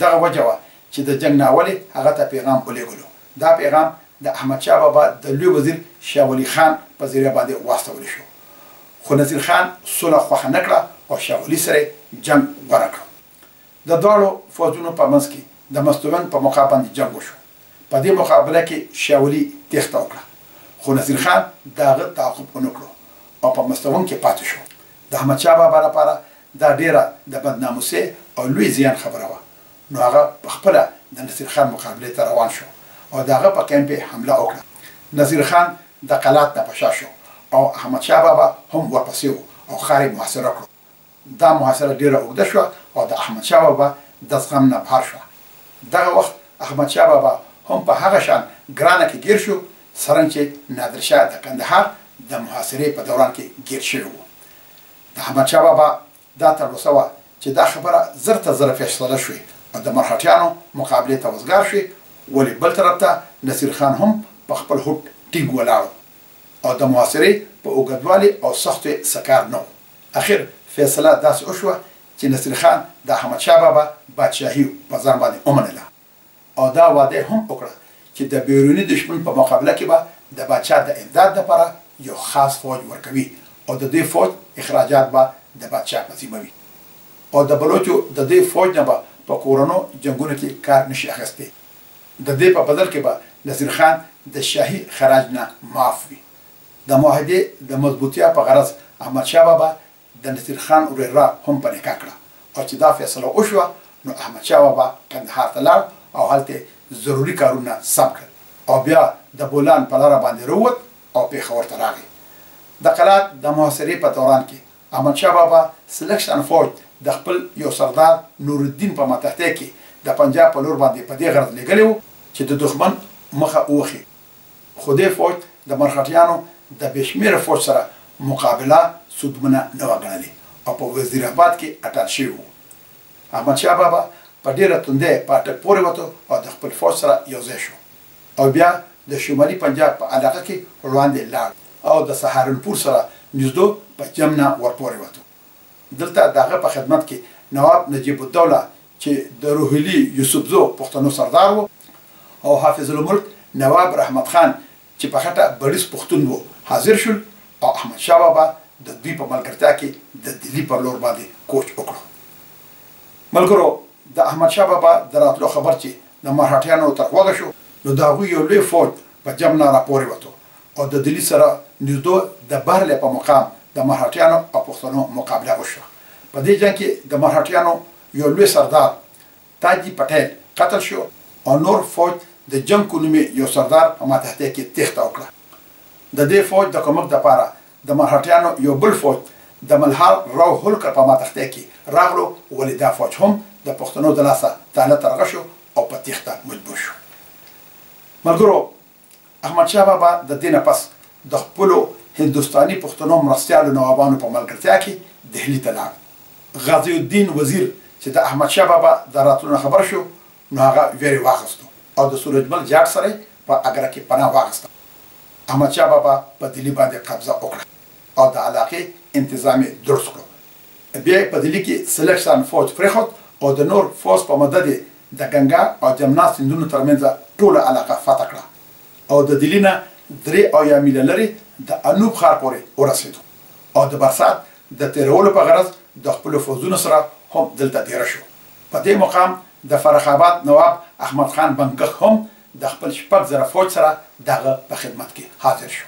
دغه وجه وه چې د جنګ نه اولې هغه ته پیغام ولېږلو دا پیغام د احمد شاه بابا د لوی وزیر شاه ولی خان په ذریعه باندې واستولی شو خو نصیر خان صلح خوښه نه کړه او شاه ولی سره جنګ غوره کړو د دواړو فوجونو په منځ کې د مستوون په موقع باندې جنګ وشو په دې مقابله کې شاه ولی تېښته وکړه خو نصیر خان د هغه تعقیب ونه کړو او په مستوون کې پاتې شو د احمد شاه بابا لپاره دا ډیره د بدناموسۍ او لوی زیان خبره وه نو هغه پخپله د نصیر خان مقابلې ته روان شو او د هغه په کمپ یې حمله وکړه نصیر خان د قلات نه په شا شو او احمد شاه بابا هم ورپسې و او ښار یې محاصره کړو دا محاصره ډیره اوږده شوه او د احمد شاه بابا د زغم نه بهر شوه دغه وخت احمد شاه بابا هم په هغه شان ګرانه کې ګیر شو څرنګه چې نادرشاه د کندهار د محاصرې په دوران کې ګیر شوی و د احمد شاه بابا دا تلوسه وه چې دا خبره زر ته زره فیصله شوې او د مرهټیانو مقابلې ته وزګار شوې ولې بل طرف ته نصیر خان هم په خپل هوډ ټینګ ولاړ او د محاصرې په اوږدوالي او سختو سکار نه و اخر فیصله داسې وشوه چې نصیر خان د احمد شاه بابا بادشاهي په ځان باندې ومنله او دا وعده هم وکړه چې د بیروني دشمن په مقابله کې به د باچا د امداد لپاره یو خاص فوج ورکوي او د دې فوج اخراجات به د باچا په ذمه وي او د بلوچو د دې فوج نه به په کورونو جنګونو کې کار نشي اخیستی د دې په بدل کې به نصیر خان د شاهي خراج نه معاف وي د معاهدې د مضبوطیا په غرض احمد شاه بابا د نصیر خان ورېره هم په نکاح کړه او چې دا فیصله وشوه نو احمد شاه بابا کندهار ته لاړ او هلته ضروري کارونه سم کړل او بیا د بولان په لاره باندې رووت او پېښور ته راغی د قلات د محاصرې په دوران کې احمد شاه بابا سلکشن فوج د خپل یو سردار نور الدین په متحده کې د پنجاب په لور باندې په دې غرض لېږلی و چې د دښمن مخه وخي خو دې فوج د مرهټیانو د بې شمېره فوج سره مقابله سودمنه نه وه ګڼلې او په وزیرآباد کې اټال شوي وو احمد شاه بابا په ډېره توندۍ په اټک پورې وته او د خپل فوج سره یو ځای شو او بیا د شمالي پنجاب په علاقه کې وړاندې لاړ او د سهارنپور سره نږدې په جمنه ورپورې وته دلته د هغه په خدمت کې نواب نجیب الدوله چې د روهیلي یوسفزو پښتنو سردار و او حافظ الملک نواب رحمت خان چې په خټه بړیس پښتون و حاضر شول او احمد شاه بابا د دوی په ملګرتیا کې د دلی پر لور باندې کوچ وکړو ملګرو د احمد شاه بابا د راتلو خبر چې د مرهټیانو تر غوږه شو نو د هغوی یو لوی فوج په جمنا راپورې وته او د دلی سره نږدې د بهرلې په مقام د مرهټیانو او پښتنو مقابله وشوه. په دې جنګ کې د مرهټیانو یو لوی سردار تاجی پټیل قتل شو او نور فوج د جنګ کلمې یو سردار په ماتحته کې تېښته وکړه. د دې فوج د کومک دپاره د مرهټیانو یو بل فوج د ملهار راو هولکر په ماتحته کې راغلو، ولې دا فوج هم د پښتنو د لاسه تاله ترغه شو او په تېښته مجبور شو. ملګرو، احمدشاه بابا د دې نه پس د خپلو هندوستاني پښتنو مرستیالو نوابانو په ملګرتیا کې دهلي ته لاړ. غازي الدین وزیر چې د احمدشاه بابا د راتلو خبر شو، نو هغه ویرې واخیستو او د سورجمل جاټ سره په اګره کې پناه واخیسته. احمدشاه بابا په دلی باندې قبضه وکړه او د علاقې انتظام درست کړ. بیا په دلی کې سلیکشن فوج پرېښود او د نور فوج په مدد د ګنګا او جمنا سیندونو ترمنځ ټوله علاقه فتح کړه او د دلی نه 3 میله لرې د انوب ښار پورې ورسېدو او د برسات د تیرولو په غرض د خپلو فوجونو سره هم دلته دېره شو. په دې مقام د فرخ آباد نواب احمد خان بنګښ هم د خپل 6,000 فوج سره دغه په خدمت کې حاضر شو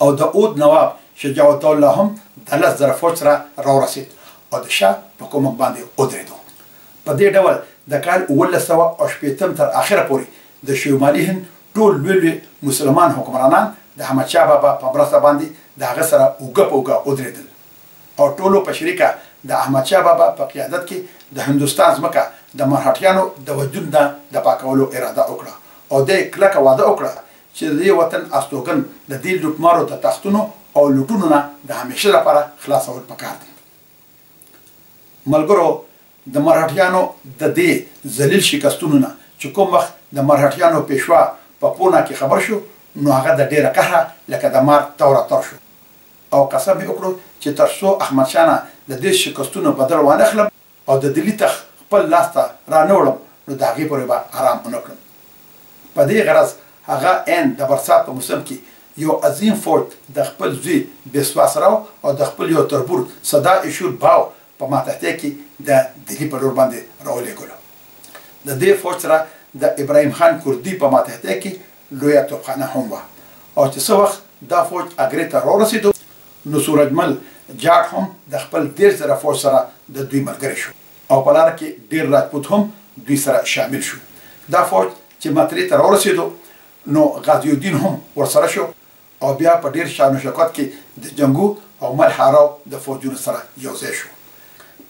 او د اود نواب شجاع الدوله هم د 10,000 فوج سره راورسېد او د شاه په کومک باندې ودرېدو. په دې ډول د کال 1918 تر اخره پورې د شمالي هند ټول لوی مسلمان حکمرانان د احمدشاه بابا په مرسته باندې د هغه سره اوږه په اوږه ودرېدل او ټولو په شریکه د احمدشاه بابا په قیادت کې د هندوستان ځمکه د مرهټیانو د وجود نه د پاکولو اراده وکړه او د کلکه واده وکړه چې د دې وطن استوګن د دې لوټمارو د تختونو او لوټونو نه د همیشه لپاره خلاصول پکار دي. ملګرو، د مرهټیانو د دې ذلیل شکستونو نه چې کوم وخت د مرهټیانو پیشوا په پونا کې خبر شو، نو هغه د ډیره قهره لکه د مار توره تور شو او قسم یې وکړو چې تر څو احمدشاه نه د دې شکستونو بدل وانخلم او د دلی تخت خپل لاس ته رانه وړم، نو د هغې پورې به ارام ونه کړم. په دې غرض هغه عین د برسات په موسم کې یو عظیم فوج د خپل زوی بسواس راو او د خپل یو تربور صدا ایشور باو په ماتحته کې د دلی په لور باندې راولېږلو. د دې فوج سره د ابراهیم خان کردي په ماتحته کې لویه توپخانه هم وه او چې څه وخت دا فوج اګرې ته راورسېدو، نو سورجمل جاټ هم د خپل 10,000 فوج سره د دوی ملګری شو او په لاره کې ډېر راجپوت هم دوی سره شامل شو. دا فوج چې ماترې ته راورسېدو، نو غازي الدین هم ورسره شو او بیا په ډېر شان و شوکت کې د جنګو او ملحراو د فوجونو سره یو ځای شو.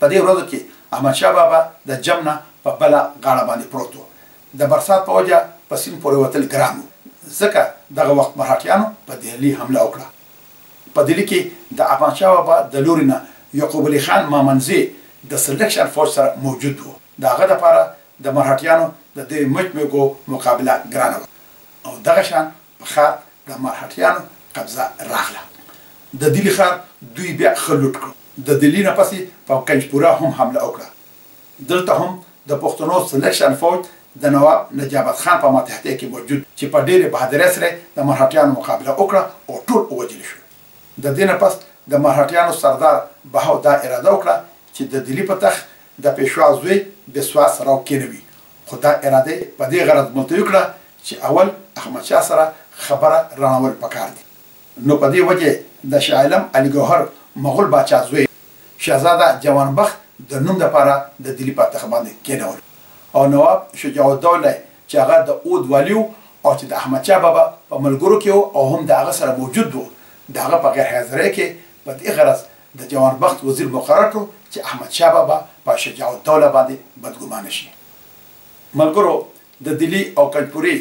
په دې ورځو کې احمدشاه بابا د جمنا په بله غاړه باندې پروت و. د برسات په وجه په سیند پورې وتل ګران و، ځکه دغه وخت مرهټیانو په دهلي حمله وکړه. په دهلي کې د احمدشاه بابا د لوري نه یعقوب علي خان مامنځي د سلیکشن فوج سره موجود و. د هغه دپاره د مرهټیانو د دې مچمېږو مقابله ګرانه وه او دغه شان په ښار د مرهټیانو قبضه راغله. د دلی ښار دوی بیا ښه لوټ کړو. د دلی نه پسې په کنجپوره هم حمله وکړه. دلته هم د پښتنو سلیکشن فوج د نواب نجابت خان په ماتحته کې موجود چې په ډېرې بهادرۍ سره د مرهټیانو مقابله وکړه او ټول ووژل شول. د دې نه پس د مرهټیانو سردار بهاو دا اراده وکړه چې د دلی په تخت د پیشوا زوی بسواس راو کېنوي، خو دا اراده په دې غرض ملتوي کړه چې اول احمدشاه سره خبره رانول پکار دي. نو په دې وجه د شاه عالم علي ګوهر مغول باچا زوی شهزاده جوانبخت د نوم دپاره د دلی په تخت باندې کېنول او نواب شجاع الدوله چې هغه د اود والي و او چې د احمدشاه بابا په ملګرو کې و او هم د هغه سره موجود و، د هغه په غیر حاضرۍ کې په دې غرض د جوانبخت وزیر مقرر کړو چې احمدشاه بابا په شجاع الدوله باندې بدګمانه شي. ملګرو، د دلی او کنجپوري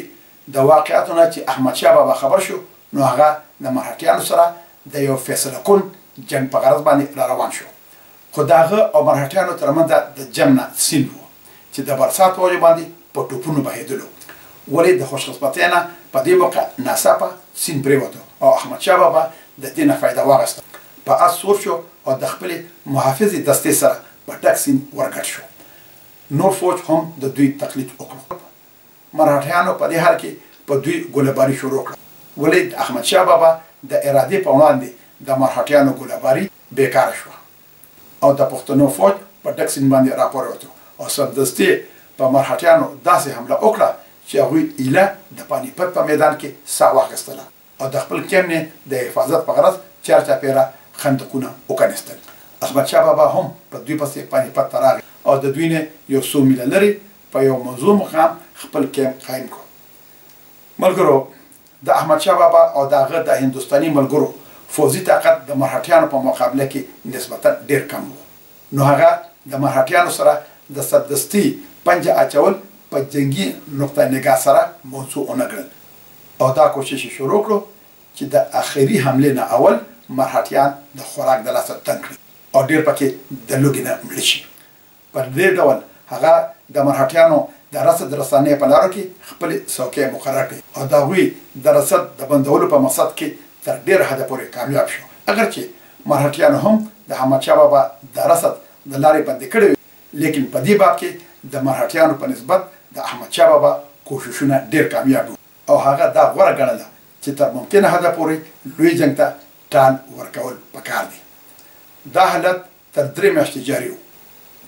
د واقعاتو نه چې احمدشاه بابا خبر شو، نو هغه د مرهټیانو سره د یو فیصله کن جنګ په غرض باندې را روان شو. خو د هغه او مرهټیانو ترمنځ د جمنا سیند و چې د برسات په وجه باندې په ټوپونو بهېدلو، ولې د خوشقسمتۍ نه په دې موقع ناڅاپه سیند پرېوته او احمدشاه بابا د دې نه فایده واخیسته. په اس سور شو او د خپلې محافظې دستې سره په ډک سیند ورګډ شو. نور فوج هم د دوی تقلید وکړو. مرهټیانو په دې حال کې په دوی ګولهباري شروع کړه، ولې د احمدشاه بابا د ارادې په وړاندې د مرهټیانو ګولهباري بیکاره شوه او د پښتنو فوج په ډک سیند باندې راپورې وته او سمدستي په مرهټیانو داسې حمله وکړه چې هغوی ایله د پانی پت په میدان کې ساه واخیستله او د خپل کیم نه د حفاظت په غرض چارچاپیره خندقونه وکنیستل. احمدشاه بابا هم په دوی پسې پانی پت ته راغی او د دوی نه یو څو میله لرې په یو موضوع مقام خپل کیم قایم کړو. ملګرو، د احمدشاه بابا او د هغه د هندوستاني ملګرو فوزي طاقت د مرهټیانو په مقابله کې نسبتا ډیر کم و. نو هغه د مرهټیانو سره د سدستی پنجه اچول په جنگي نقطه نگاه سره موضوع ونه ګڼل او دا کوشش شروع کړو چې د اخري حمله نه اول مرهټیان د خوراک د لاسه تنګ کړي او ډیر پکې د لوګي نه مړه شي. په دې ډول هغه د مرهټیانو د رصد رسانې په لارو کې خپل څوکۍ مقرر کړي او د هغوی د رصد د بندولو په مقصد کې تر ډېر حده پورې کامیاب شو. اگر چې مرهټیانو هم د احمدشاه بابا د رصد د لارې بندې کړې لیکن په دې باب کې د مرهټیانو په نسبت د احمدشاه بابا کوششونه ډېر کامیاب وو او هغه دا غوره ګڼله چې تر ممکنه حده پورې لوی جنګ ته ټال ورکول پکار دي. دا حالت تر 3 میاشتې جاري و.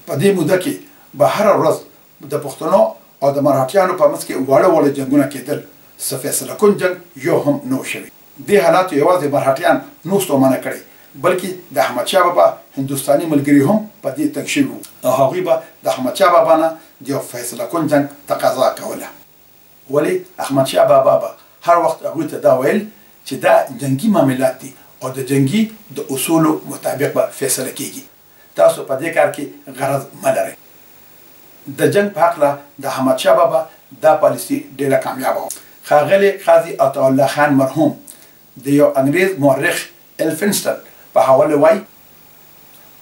په دې موده کې به هره ورځ د پښتنو او د مرهټیانو په منځ کې واړه واړه جنګونه کېدل. څه فیصله کن جنګ یو هم نه شوی. دې حالاتو یوازې مرهټیان نو ستومانه کړي بلکې د احمدشاه بابا هندوستاني ملګري هم په دې تنګ شوي وو او هغوی به د احمدشاه بابا نه د یو فیصله کن جنګ تقاضا کوله. ولې احمدشاه بابا به هر وخت هغوی ته دا ویل چې دا جنګي معاملات دي او د جنګي د اصولو مطابق به فیصله کیږي. تاسو په دې کار کې غرض مه لرئ. د جنګ په هکله د احمدشاه بابا دا پالیسي ډېره کامیابه وه. ښاغلی قاضي عطاالله خان مرحوم د یو انګریز مورخ الفنسټن په حواله وایي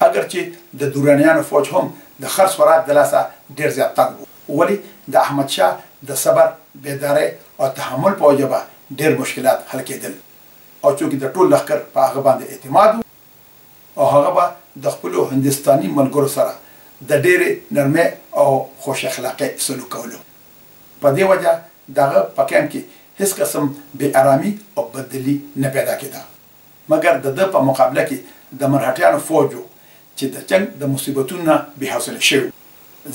اگر چې د دورانیانو فوج هم د خرڅ خوراک د لاسه ډېر زیات تنګ و ولې د احمدشاه د صبر بیدارۍ او تحمل په وجه به ډېر مشکلات حل کېدل او چونکې د ټول لښکر په هغه باندې اعتماد و او هغه به د خپلو هندوستاني ملګرو سره د ډېرې نرمۍ او خوش اخلاقۍ سلوک کولو. په دې وجه د هغه په کیمپ کې هیڅ قسم بې ارامي او بدلي نه پیدا کېده مګر د ده په مقابله کې د مرهټیانو فوج و چې د جنګ د مصیبتونو نه بې حوصله شوي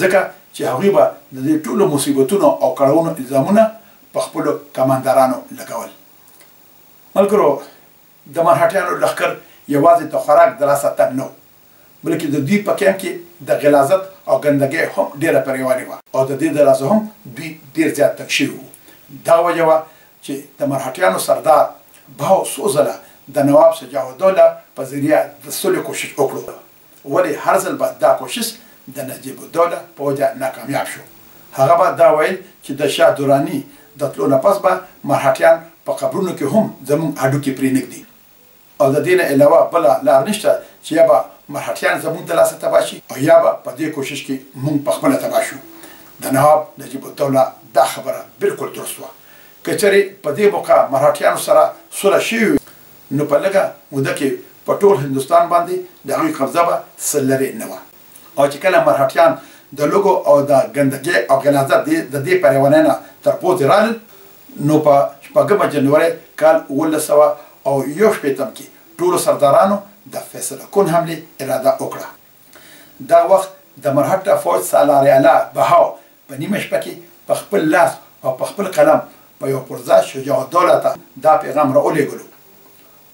ځکه چې هغوی به د دې ټولو مصیبتونو او کړاوونو الزامونه په خپلو کماندارانو لګول. ملګرو، د مرهټیانو لښکر یوازې د خوراک د لاسه تنګ نه و بلکې د دوی په کیمپ کې د غلاظت او ګندګۍ هم ډېره پرېوانې وه او د دې د لاسه هم دوی ډېر زیات تنګ شوي وو. دا وجه وه چې د مرهټیانو سردار بهو څو ځله د نواب شجاع الدوله په ذریعه د صلح کوشش وکړو ولې هر ځل به دا کوشش د نجیب الدوله په وجه ناکامیاب شو. هغه به دا ویل چې د شاه دراني د تلو نه پس به مرهټیان په قبرونو کې هم زموږ هډوکي پرېنږدي او د دې نه علاوه بله لار نشته چې یا به مرهټیان زموږ د لاسه تباه شي او یا به په دې کوشش کې موږ پخپله تباه شو. د نواب نجیب الدوله دا خبره بالکل درست وه. که چېرې په دې موقع مرهټیانو سره صلح شوي نو په لږه موده کې په ټول هندوستان باندې د هغوی قبضه به څه لرې نه وه او چې کله مرهټیان د لوږو او د ګندګۍ او غلاظت د دې پرېونۍ نه تر پوځې رالل نو په 8 جنوري کال 1961 کې ټولو سردارانو د فیصله کن حملې اراده وکړه. دا وخت د مرهټه فوج سالار اعلی بهاو په نیمه شپه کې په خپل لاس او په خپل قلم په یو پرځا شجاع الدوله ته دا پیغام راولېږلو: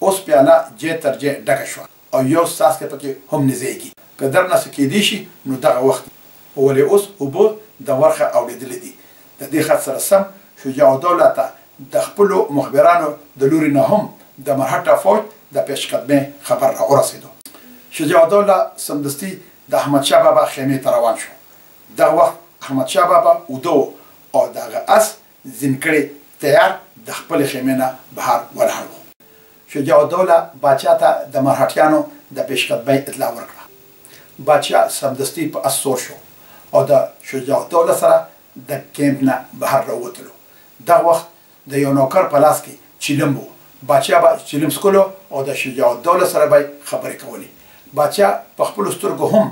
اوس پیاله جې تر جې ډکه شوه او یو څاڅکی پکې هم نه ځایږي. که درنه څه کېدی شي نو دغه وخت ولې اوس اوبه د ورخه اورېدلې دي. د دې خط سره سم شجاع الدوله ته د خپلو مخبرانو د لوري نه هم د مرهټه فوج د پیشقدمۍ خبر را ورسېدو. شجاع الدوله سمدستي د احمدشاه بابا خیمې ته روان شو. دغه وخت احمدشاه بابا اوده و او د هغه اس زین کړی تیار د خپلې خیمې نه بهر ولاړ و. شجاع الدوله باچا ته د مرهټیانو د پیشقدمۍ اطلاع ورکړه. باچا سمدستي په اس سور شو او د شجاع الدوله سره د کیمپ نه بهر راووتلو. دغه وخت د یو نوکر په لاس کې چیلم و. باچا به چیلم څکلو او د شجاع الدوله سره به خبرې کولې. باچا په خپلو سترګو هم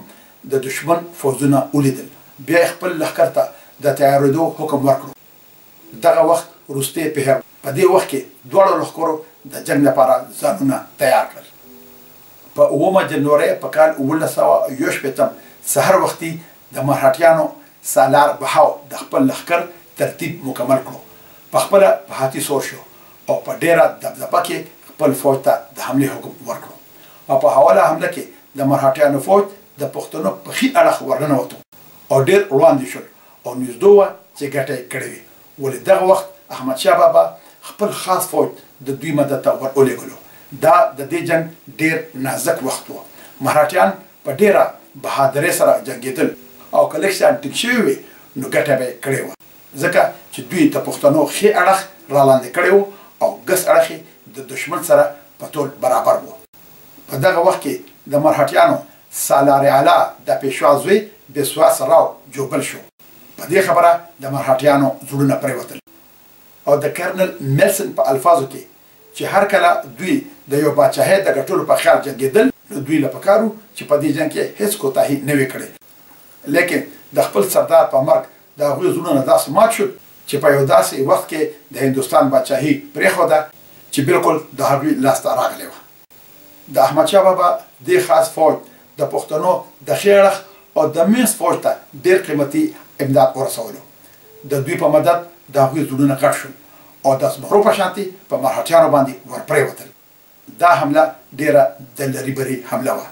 د دشمن فوجونه ولیدل. بیا یې خپل لښکر ته د تیارېدو حکم ورکړو. دغه وخت وروستی پهر په دې وخت کې دواړو لښکرو د جنګ لپاره ځانونه تیار کړل. په 9 جنوري په کال 1961 سحر وختي د مرهټیانو سالار بهاو د خپل لښکر ترتیب مکمل کړو. په خپله په هاتي سور شو او په ډېره دبدبه کې خپل فوج ته د حملې حکم ورکړو. او په حواله حمله کې د مرهټیانو فوج د پښتنو په ښي اړخ ورننوتو او ډېر وړاندې شول او نږدې وه چې ګټه یې کړې وي. ولې دغه وخت احمدشاه بابا خپل خاص فوج د دوی مدد ته ور ولېږلو. دا د دې جنګ ډېر نازک وخت و. مرهټیان په ډېره بهادرۍ سره جنګېدل او که لږ شیان ټینګ شوي وي نو ګټه به یې کړې وه، ځکه چې دوی د پښتنو ښي اړخ رالاندې کړی و او ګس اړخ یې د دښمن سره په ټول برابر و. په دغه وخت کې د مرهټیانو سالار اعلی د پیشوا زوی بسواس راو جوبل شو. په دې خبره د مرهټیانو زړونه پرېوتل او د کرنل میلسن په الفاظو کې چې هر کله دوی د یو باچاهۍ د ګټلو په خیال جنګېدل نو دوی له پکارو چې په دې جنګ کې هیڅ کوتاهي نه وي کړې. لیکن د خپل سردار په مرګ د هغوی زړونه داسې مات شول چې په یو داسې وخت کې د هندوستان باچاهي پرېښوده چې بالکل د هغوی لاسته راغلې وه. د احمدشاه بابا دې خاص فوج د پښتنو د ښي اړخ او د منځ فوج ته ډېر قیمتي امداد ورسولو. د دوی په مدد د هغوی زړونه کټ شول او د زمرو په شانتې په مرهټیانو باندې ورپرېوتل. دا حمله ډېره د لرې بري حمله وه.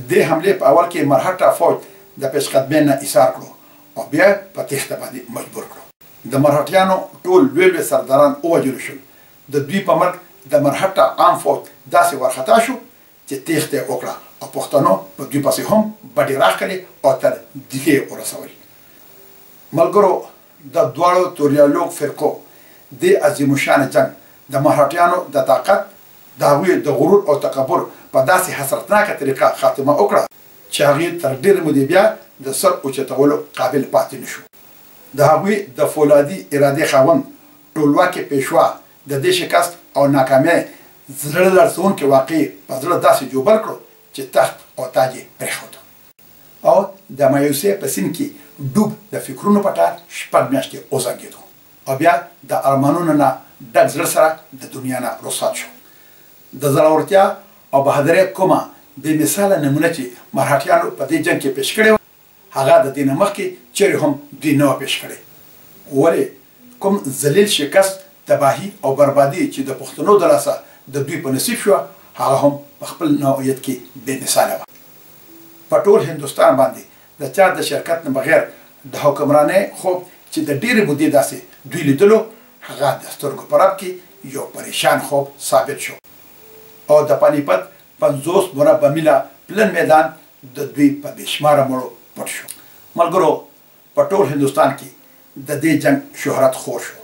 دې حملې په اول کې مرهټه فوج د پېشقدمۍ نه ایثار کړو او بیا په تېښته باندې مجبور کړو. د مرهټیانو ټول لوی لوی سرداران ووژل شول. د دوی په مرګ د مرهټه عام فوج داسې ورخطا شو چې تېښته یې وکړه او پښتنو په دوی پسې هم بډې راښکلې او تر دیګې یې ورسول. ملګرو، د دواړو توریالوک فرقو دې عظیمالشانه جنګ د مرهټیانو د طاقت، د هغوی د غرور او تکبر په داسې حسرتناکه طریقه خاتمه وکړه چې هغوی تر ډېرې مودې بیا د سر اوچتولو قابل پاتې نه شو. د هغوی د فولادي ارادې خاوند ټولواکي پیشوا د دې شکست او ناکامۍ زړه لړزونکې واقعې په زړه داسې جوبل کړو چې تخت او تاج یې پرېښود او د مایوسۍ په سیند کې ډوب د فکرونو په ټال 6 میاشتې وزنګېدو او بیا د ارمانونو نه ډک زړه سره د دنیا نه رخصت شو. د زړورتیا او بهادرۍ کومه بې مثاله نمونه چې مرهټیانو په دې جنګ کې پیش کړې وه هغه د دې نه مخکې چیرې هم دوی نه وه پیش کړې. ولې کوم ذلیل شکست، تباهي او بربادي چې د پښتنو د لاسه د دوی په نصیب شوه هغه هم په خپل نوعیت کې بې مثاله وه. په ټول هندوستان باندې د چا د شرکت نه بغیر د حکمرانۍ خوب چې د ډېرې مودې داسې دوی لیدلو هغه د سترګو په رپ کې یو پریشان خوب ثابت شو او د پانیپت 50 مربع میله پلن میدان د دوی په بېشماره مړو پټ شو. ملګرو، په ټول هندوستان کې د دې جنګ شهرت خور شو.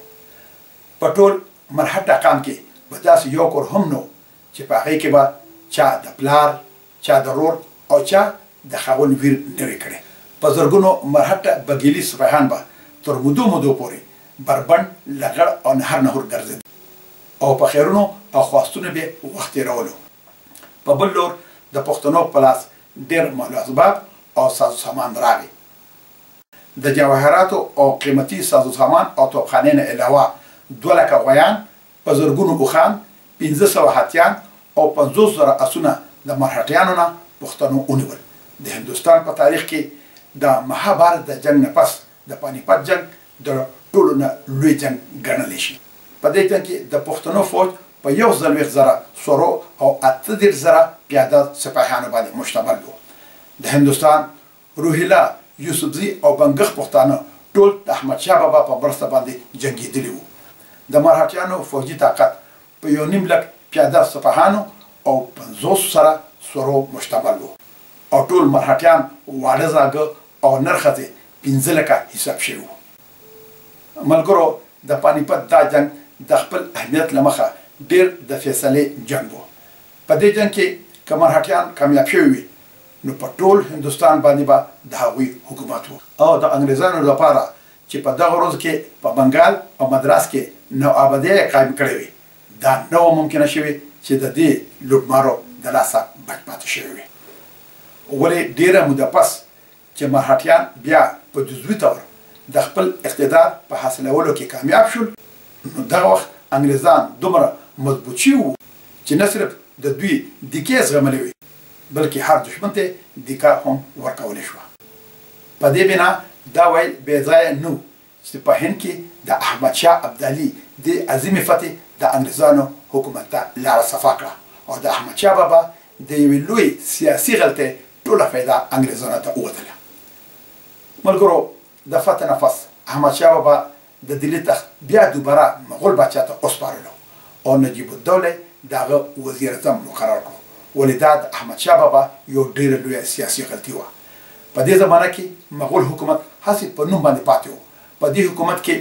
په ټول مرهټه قام کې به داسې یو کور هم نو چې په هغې کې به چا د پلار، چا د رور او چا د خاوند ویر نه وي کړی. په زرګونو مرهټه بګیلي سپاهیان به تر مودو پورې بربنډ، لغړ او نهر نهور ګرځېدل او په خیرونو او خواستونو به وخت تېرولو. په بل لور د پښتنو په لاس ډېر مال اسباب او سازو سامان راغی. د جواهراتو او قیمتي سازو سامان او توپخانې نه علاوه 2 لکه غویان، په زرګونو اوښان، 1500 هاتیان او 50,000 اسونه د مرهټیانو نه پښتنو ونیول. د هندوستان په تاریخ کې د مهابارت د جنګ نه پس د پانیپت جنګ د ټولو نه لوی جنګ ګڼلی شي. په دې جنګ کې د پښتنو فوج په 1,000 سورو او 38,000 پیاده سپاهیانو باندې مشتمل و. د هندوستان، روهیله، یوسفزي او بنګښ پښتانه ټول د احمدشاه بابا په مرسته باندې جنګېدلي وو. د مرهټیانو فوجي طاقت په 1.5 لک پیاده سپاهانو او 50 سورو مشتمل و او ټول مرهټیان واړه زاګه او نرخته 15 لکه حساب شوي وو. ملګرو، د پانیپت دا جنګ د خپل اهمیت له مخه ډېر د فیصلې جنګ و. په دې جنګ کې که مرهټیان کامیاب شوي وي نو په ټول هندوستان باندې به د هغوی حکومت و او د انګریزانو لپاره چې په دغه ورځ کې په بنګال او مدراس کې نوآبادي قایم کړې وي دا نه وه ممکنه شوې چې د دې لوټمارو د لاسه بچ پاتې شوي وي. ولې ډېره موده پس چې مرهټیان بیا په جزوي طور د خپل اقتدار په حاصلولو کې کامیاب شول نو دغه وخت انګریزان دومره مضبوط شوي وو چې نه صرف د دوی دیکې زغملې وي بلکې هر دښمن ته دیکه هم ورکولی شوه. په دې بنا دا ویل بې ځایه نه چې په هند کې د احمد شاه ابدالي د عظیم فتح د انګریزانو حکومت ته لاره صفا کړه او د احمد شاه بابا د یوې لوی سیاسي غلطۍ ټوله فایده انګریزانو ته ووتله. ملګرو د فتح نه پس احمد شاه بابا د دلی تخت بیا دوباره مغول باچا ته وسپارلو او نجیب الدوله د هغه وزیر اعظم مقرر کړو ولې دا د احمد شاه بابا یو ډېره لویه سیاسي غلطي وه. په دې زمانه کې مغول حکومت هسې په نوم باندې پاتې و. په دې حکومت کې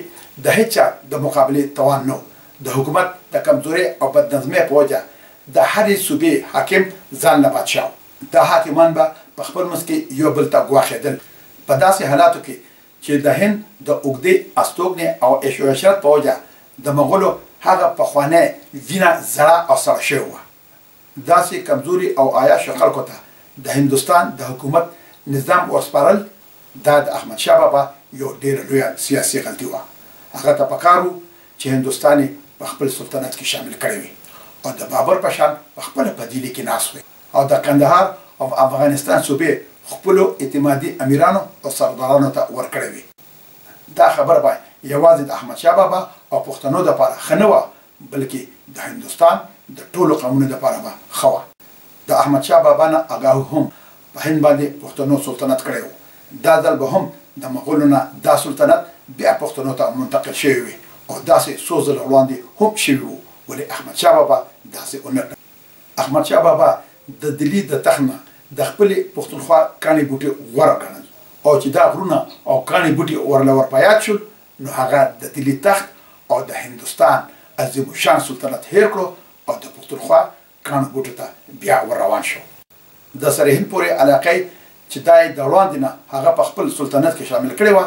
د هیچا د مقابلې توان نه و. د حکومت د کمزورۍ او بدنظمۍ په وجه د هرې صوبې حاکم ځان له بادشاه و. دا حاکمان به په خپل منځ کې یو بل ته ګواښېدل. په داسې حالاتو کې چې د هند د اوږدې استوګنې او عیش و عشرت په وجه د مغولو هغه پخوانی وینه زړه او سړه شوې وه. داسې کمزوري او عیاشو خلکو ته د هندوستان د حکومت نظام وسپارل دا د احمد شاه بابا یو ډېره لویه سیاسي غلطي وه. هغه ته پکار و چې هندوستان په خپل سلطنت کې شامل کړی وي او د بابر په شان په خپله په دهلي کې ناست وي او د قندهار او افغانستان صوبې خپلو اعتمادي امیرانو او سردارانو ته ورکړی وي. دا خبر به یوازې د احمد شاه بابا او پښتنو دپاره ښه نه وه بلکې د هندوستان د ټولو قومونو دپاره به ښه وه. د احمد شاه بابا نه اګاهو هم په هند باندې پښتنو سلطنت کړی و. دا ځل به هم د مغولو نه دا سلطنت بیا پښتنو ته منتقل شوی وي او داسې څو ځله وړاندې هم شوي وو ولې احمد شاه بابا داسې ونه کړل. احمد شاه بابا د دلی د تخت نه د خپلې پښتونخوا کاڼي بوټي غوره ګڼل او چې دا غرونه او کاڼي بوټي ورله ور په یاد شول نو هغه د دلی تخت او د هندوستان عظیم الشان سلطنت هیر کړو او د پښتونخوا کاڼو بوټو ته بیا ور روان شو. د سرهند پورې علاقه چې دا یې د وړاندې نه هغه په خپل سلطنت کې شامل کړې وه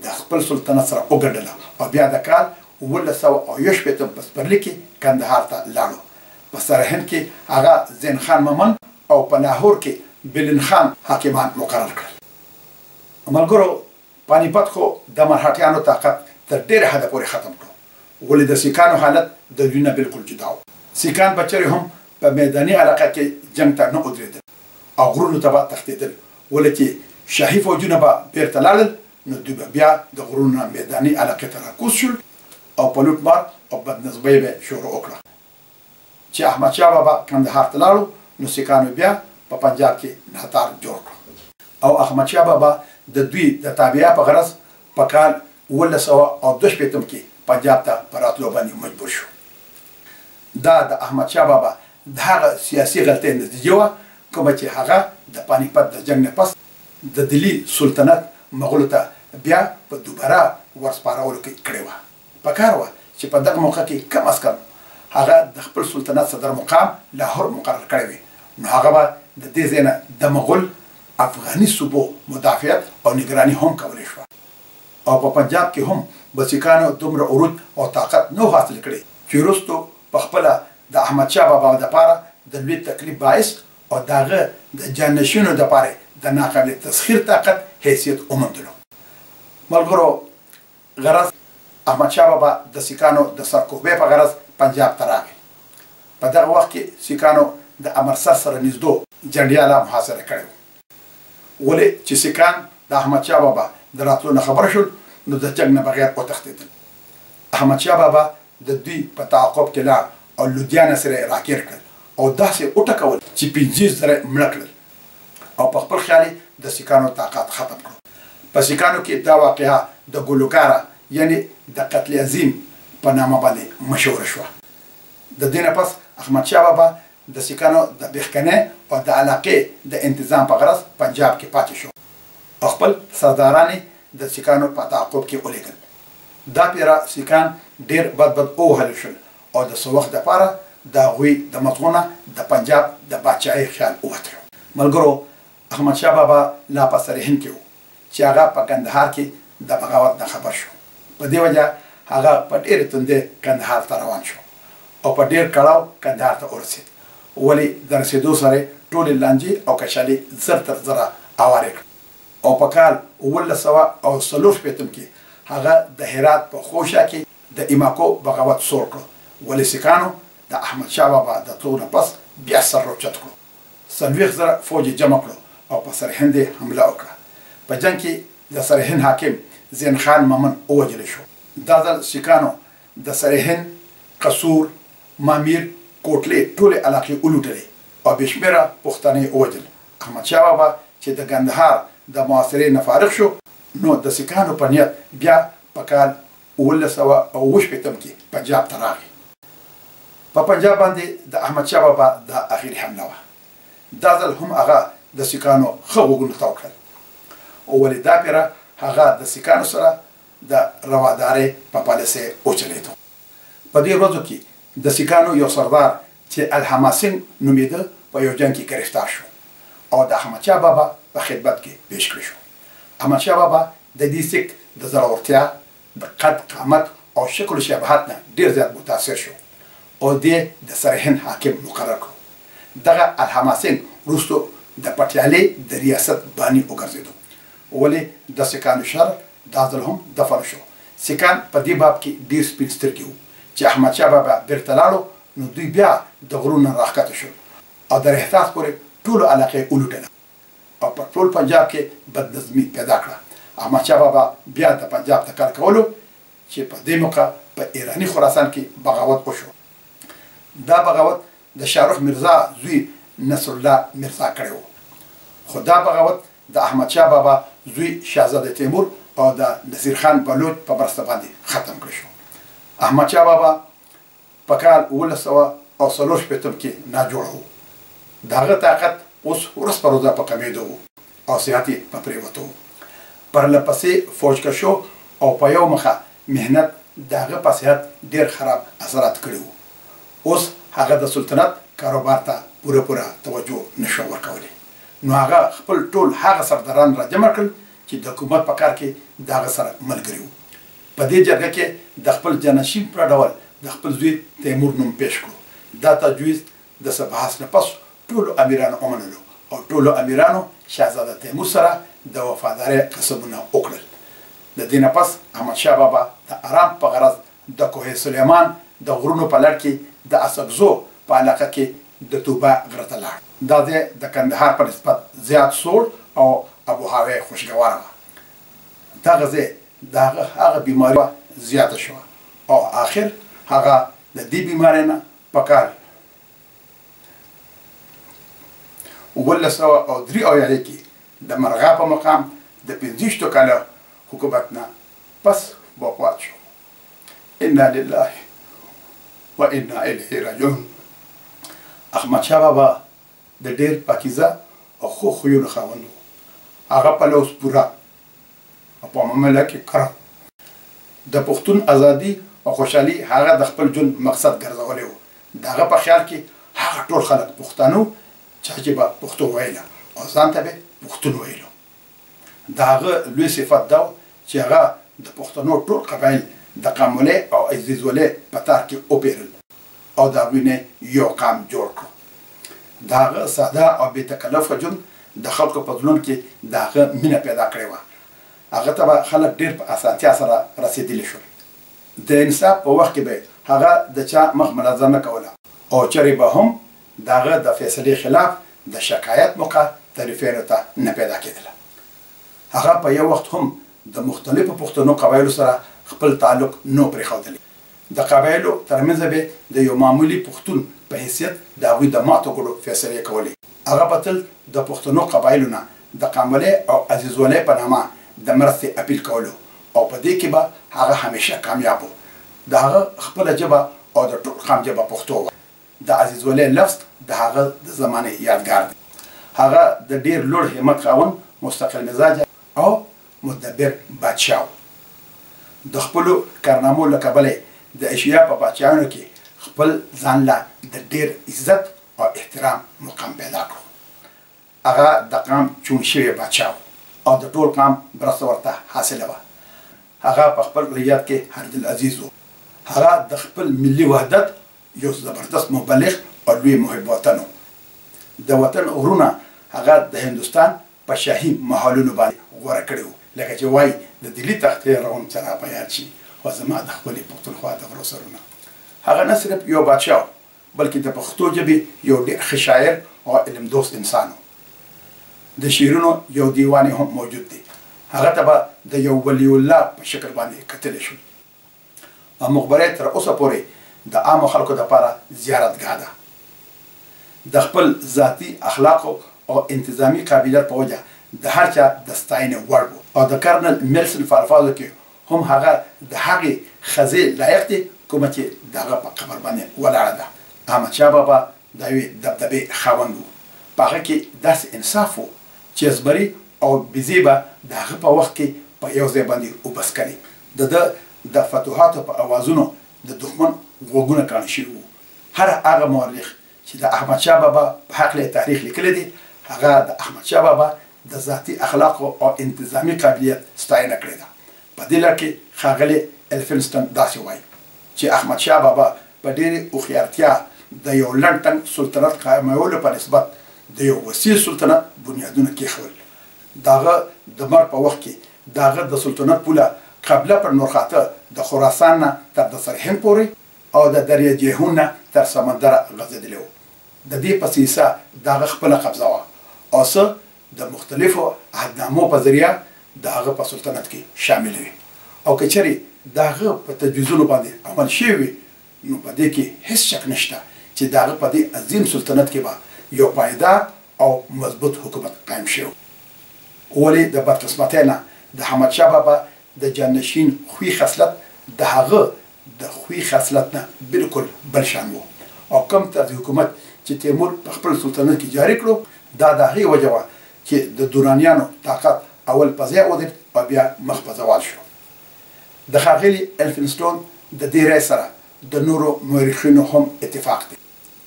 د خپل سلطنت سره وګډله او بیا د کال 1961 په سپرلي کې کندهار ته لاړو. په سرهند کې هغه زین خان ممن او په لاهور کې بلن خان حاکمان مقرر کړل. ملګرو پانیپت خو د مرهټیانو طاقت تر ډېره حده پورې ختم کړو ولې د سیکانو حالت د دوی نه بالکل جدا و. سیکان به چېرې هم په میداني علاقه کې جنګ ته نه ودرېدل او غرونو ته به تښتېدل ولې چې شاهي فوجونه به بیرته لاړل نو دوی به بیا د غرونو نه میداني علاقې ته راکوز شول او په لوټ مار او بدنظمۍ به شروع وکړه. چې احمد شاه بابا کندهار ته لاړو نو سیکانو بیا په پنجاب کې ناتار جوړ کړ او احمد شاه بابا د دوی د تابعیا په غرض په کال 1962 کې پنجاب ته په راتلو باندې مجبور شو. دا د احمد شاه بابا د هغه سیاسي غلطۍ نتیجه وه کومه چې هغه د پانیپت د جنګ نه پس د دلی سلطنت مغولو ته بیا په دوباره ورسپارولو کې کړې وه. پکار وه چې په دغه موقع کې کم از کم هغه د خپل سلطنت صدر مقام لاهور مقرر کړی وي نو هغه به د دې ځای نه د مغول افغاني صوبو مدافعت او نگراني هم کولی شوه او په پنجاب کې هم به سیکانو دومره عروج او طاقت نه حاصل کړی چې وروستو په خپله د احمد شاه بابا دپاره د لوی تکلیف باعث او د هغه د جانشینو دپاره د ناقابل تسخیر طاقت حیثیت وموندلو. ملګرو غرض احمد شاه بابا د سیکانو د سرکوبۍ په غرض پنجاب ته راغی. په دغه وخت کې سیکانو د امرسر سره نږدو جنډیاله محاصره کړی و ولې چې سیکان د احمد شاه بابا د راتلو نه خبر شول نو د جنګ نه بغیر وتښتېدل. احمد شاه بابا د دوی په تعاقب کې لاړ او لودیانه سره راګیر کړل او داسې وټکول چې 50 زره مړه کړل او په خپل خیال د سیکانو طاقت ختم کړو. په سیکانو کې دا واقعه د ګلوکاره یعنی د قتل عظیم په نامه باندې مشهوره شوه. د دې نه پس احمد شاه بابا د سیکانو د بېخکنۍ او د علاقې د انتظام په غرض پنجاب کې پاتې شو او خپل سرداران د سیکانو په تعاقب کې ولېږل. دا پیره سیکان ډېر بد ووهل شول او د څه وخت دپاره د هغوی د مغزونه د پنجاب د پاچاهۍ خیال ووتلو. ملګرو احمد شاه بابا لا په سرهند کې و چې هغه په کندهار کې د بغاوت نه خبر شو. په دې وجه هغه په ډېرې تندې کندهار ته روان شو او په ډېر کړاو کندهار ته ورسېد ولې د رسېدو سره ټولې لانجې او کشالې زر تر زره اوارې کړ او په کال 1940 کې هغه د هرات په خوشا کې د ایماکو بغاوت سور کړ ولې سیکانو د احمد شاه بابا د تلو نه پس بیا سر راوچت کړو. 40,000 فوج جمع کړو او په سرهند حمله وکړه. په جنګ کې د سرهند حاکم زین خان ممن ووژل شو. دا ځل سیکانو د سرهند، قصور، مامیر، کوټلې ټولې علاقې ولوټلې او بې شمېره پښتانه یې ووژل. احمدشاه بابا چې د کندهار د محاصرې نه فارغ شو، نو د سیکانو په نیت بیا په کال 1908 کې پنجاب ته راغی. په پنجاب باندې د احمدشاه بابا د اخري حمله وه. دا ځل هم هغه د سیکانو ښه غوږونه تاو کړل، ولې دا پیره هغه د سیکانو سره د روادارۍ په پالیسۍ وچلېدو. په دې ورځو کې د سیکانو یو سردار چې الحماسین نومېده په یو جنګ کې گرفتار شو او د احمدشاه بابا په خدمت کې پیش کړی شو. احمدشاه بابا د دې سیک د زړورتیا، د قد، قامت او شکل و شباهت نه ډېر زیات متاثر شو او دې د سرهند حاکم مقرر کړو. دغه الحماسین وروستو د پټیالې د ریاست باني وګرځېدو، ولې د سیکانو شر دا ځل هم دفن شو. سیکان په دې باب کې ډېر سپین سترګي وو چې احمدشاه بابا بیرته لاړو، نو دوی بیا د غرونو نه راښکته شول او د رهتاس پورې ټولو علاقه یې ولوټله او په ټول پنجاب کې بدنظمي پیدا کړه. احمدشاه بابا بیا د پنجاب ته کار کولو چې په دې موقع په ایراني خراسان کې بغاوت وشو. دا بغاوت د شاهرخ میرزا زوی نصر الله میرزا کړی و، خو دا بغاوت د احمدشاه بابا زوی شاهزاده تیمور او د نصیر خان بلوچ په مرسته باندې ختم کړی شو. احمدشاه بابا په کال 1940 کې ناجوړه و. د هغه طاقت اوس ورځ په ورځ په کمېدو و او صحت یې په پرېوتو و. پرله پسې فوجکشو او په یو مخه محنت د هغه په صحت ډېر خراب اثرات کړي وو. اوس هغه د سلطنت کاروبار ته پوره توجه نشو ورکولی، نو هغه خپل ټول هغه سرداران را جمع کړل چې د حکومت په کار کې د هغه سره ملګري وو. په دې جرګه کې د خپل جانشین په ډول د خپل زوی تیمور نوم پیش کړو. دا تجویز د څه بحث نه پس ټولو امیرانو ومنلو او ټولو امیرانو شاهزاده تیمور سره د وفادارۍ قسمونه وکړل. د دې نه پس احمدشاه بابا د آرام په غرض د کوه سلیمان د غرونو په لړ کې د اسګزو په علاقه کې د توبه غره ته لاړ. دا ځای د کندهار په نسبت زیات سوړ او ابو هوا خوشګواره وه. دغه ځای د هغه بیماري زیاته شوه او آخر هغه د دې بیمارۍ نه په کال 1903 کې د مرغا په مقام د 15 کاله حکومت نه پس وفات شو. انا لله و انا الیه راجعون. احمدشاه بابا د ډېر پاکیزه او ښو خویونو خاوند و. هغه په لوس پوره او په معامله کې کړه. د پښتون ازادي او خوشحالي هغه د خپل ژوند مقصد ګرځولی و. د هغه په خیال کې هغه ټول خلک پښتانه چا چې به پښتو ویله او ځان ته به پښتون ویلو. د هغه لوی صفت دا و چې هغه د پښتنو ټول قبایل د قامولۍ او عزیزولۍ په تار کې وپېرل او د هغوی نه یو قام جوړ کړو. د هغه ساده او بې تکلفه ژوند د خلکو په زړونو کې د هغه مینه پیدا کړې وه. هغه ته به خلک ډېر په اسانتیا سره رسېدلی شول. د انصاف په وخت کې به هغه د چا مخ ملازه نه کوله او چرې به هم د هغه د فیصلې خلاف د شکایت موقع طرفینو ته نه پیدا کېدله. هغه په یو وخت هم د مختلفو پښتنو قبایلو سره خپل تعلق نو پرېښودلی. د قبایلو ترمنځ به د یو معمولي پښتون په حیثیت د هغوی د ماتو کړو فیصلې کولې. هغه به تل د پښتنو قبایلو نه د قامولۍ او عزیزولۍ په نامه د مرستې اپیل کولو او په دې کې به هغه همیشه کامیاب و. د هغه خپله ژبه او د ټول قام ژبه پښتو وه. د عزیزولۍ لفظ د هغه د زمانې یادګار دی. هغه د ډېر لوړ همت خاوند، مستقل مزاجه او مدبر بادشاه و. د خپلو کارنامو له کبله د اشیا په پاچاهانو کې خپل ځان له د ډېر عزت او احترام مقام پیدا کړو. هغه د قام چون شوی بادشاه او د ټول قام مرسته ورته حاصله وه. هغه په خپل ریاض کې هردل عزیز و. هغه د خپل ملي وحدت یو زبردست مبلغ او لوی محب وطن و. د وطن غرونه هغه د هندوستان په شاهي محلونو باندې غوره کړي وو. لکه چې وایي د دلي تختې روم څه را په یاد شي خو زما د خپلې پښتونخوا د غرو سرونه. هغه نه صرف یو بادشاه بلکې د پښتو ژبې یو ډېر ښه شاعر او علم دوست انسان و. د شعرونو یو دیوان هم موجود دی. هغه ته به د یو ولی الله په شکل باندې کتلی شو. مقبره تر اوسه پورې د عامو خلکو دپاره زیارتګاه ده. د خپل ذاتي اخلاقو او انتظامی قابلیت په وجه د هر چا د ستاینې وړ و او د کرنل میلسن په الفاظو کې هم هغه د هغې ښځې لایق دی کومه چې د هغه په قبر باندې ولاړه ده. احمدشاه بابا د یوې دبدبې خاوند و. په هغه کې داسې انصاف و چې زمري او بیزې به د هغه په وخت کې په یو ځای باندې اوبس کړي. د ده د فتوحاتو په اوازونو د دښمن غوږونه کاڼه شوي وو. هر هغه مورخ چې د احمدشاه بابا په هکله تاریخ لیکلی دی هغه د احمدشاه بابا د ذاتي اخلاقو او انتظامي قابلیت ستاینه کړې ده. په دې لړ کې ښاغلی الفنسټن داسې وایي چې احمدشاه بابا په ډېرې هوښیارتیا د یو لنډ تنګ سلطنت قایمولو په نسبت د یو وسیع سلطنت بنیادونه کېښول. د هغه د مرګ په وخت کې د هغه د سلطنت پوله قبله پر نورخاته د خراسان نه تر د سرهند پورې او د دریای جیهون نه تر سمندره غځېدلی و. د دې په سیسه د هغه خپله قبضه وه او څه د مختلفو عهدنامو په ذریعه د هغه په سلطنت کې شامل وي. او که چېرې د هغه په تجویزونو باندې عمل شوی وي نو په دې کې هیڅ شک نشته چې د هغه په دې عظیم سلطنت کې به یو پایدار او مضبوط حکومت قایم شوی. ولې د بدقسمتۍ نه د احمدشاه بابا د جانشین خوی خصلت د هغه د خوی خصلت نه بالکل بل شان و. او کوم طرز حکومت چې تیمور په خپل سلطنت کې جاري کړو دا د هغې وجه وه چې د دورانیانو طاقت اول په ځای ودرېد او بیا مخ په زوال شو. د ښاغلي الفنسټون د دې رای سره د نورو مورخینو هم اتفاق دی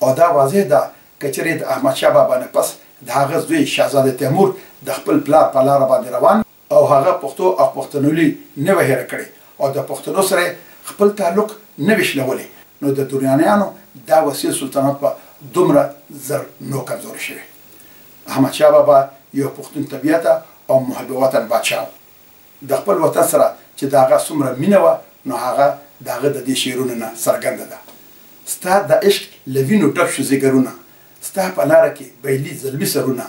او دا واضح ده که چېرې د احمدشاه بابا نه پس د هغه زوی شهزاده تیمور د خپل پلار په لاره باندې روان او هغه پښتو او پښتونولي نه وه هېره کړې او د پښتنو سره خپل تعلق نه وي شلولی نو د دورانیانو دا وسیع سلطنت به دومره زر نو کمزوری شوی. احمدشاه بابا یو پښتون طبیعته او محب وطن بادشاه د خپل وطن سره چې د هغه څومره مینه وه نو هغه د هغه د دې شعرونو نه څرګنده ده. ستا د عشق له وینو ډک شو ځیګرونه ستا په لاره کې بیلي زلمي سرونه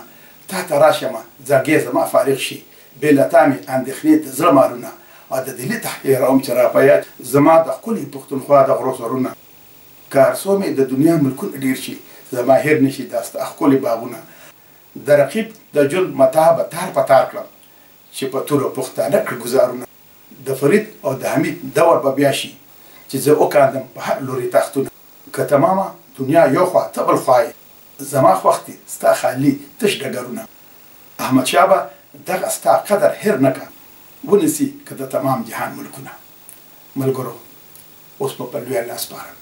تا ته راشمه زړګی زما فارغ شي بې له تا مې اندېښنې د زړه مارونه او د دلي تحقیروم چې را په یاد زما د ښکلي پښتونخوا د غرو سرونه که هر څو مې د دنیا ملکونه ډېر شي زما هېر نه شي دا ستا ښکلي باغونه د رقیب د ژوند متاع به تار په تار کړم چې په توره پښتانه کړه ګزارونه د فرید او د حمید دور به بیا شي چې زه وکاندم په هر لوري تختونه که تمامه دنیا یو خوا ته بل خوا زما خوښ دي ستا خالي تش ډګرونه احمدشاه به دغه ستا قدر هېر نه کړه ونیسي که د تمام جهان ملکونه. ملګرو اوس به په لوی الله سپارم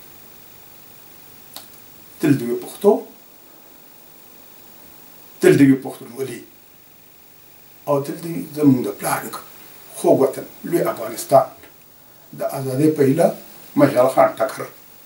تل دې وي پښتو تل دې وي پښتونولي او تل دې زموږ د پلار خوږ وطن لوی افغانستان د ازادۍ په هیله مشال خان ټکر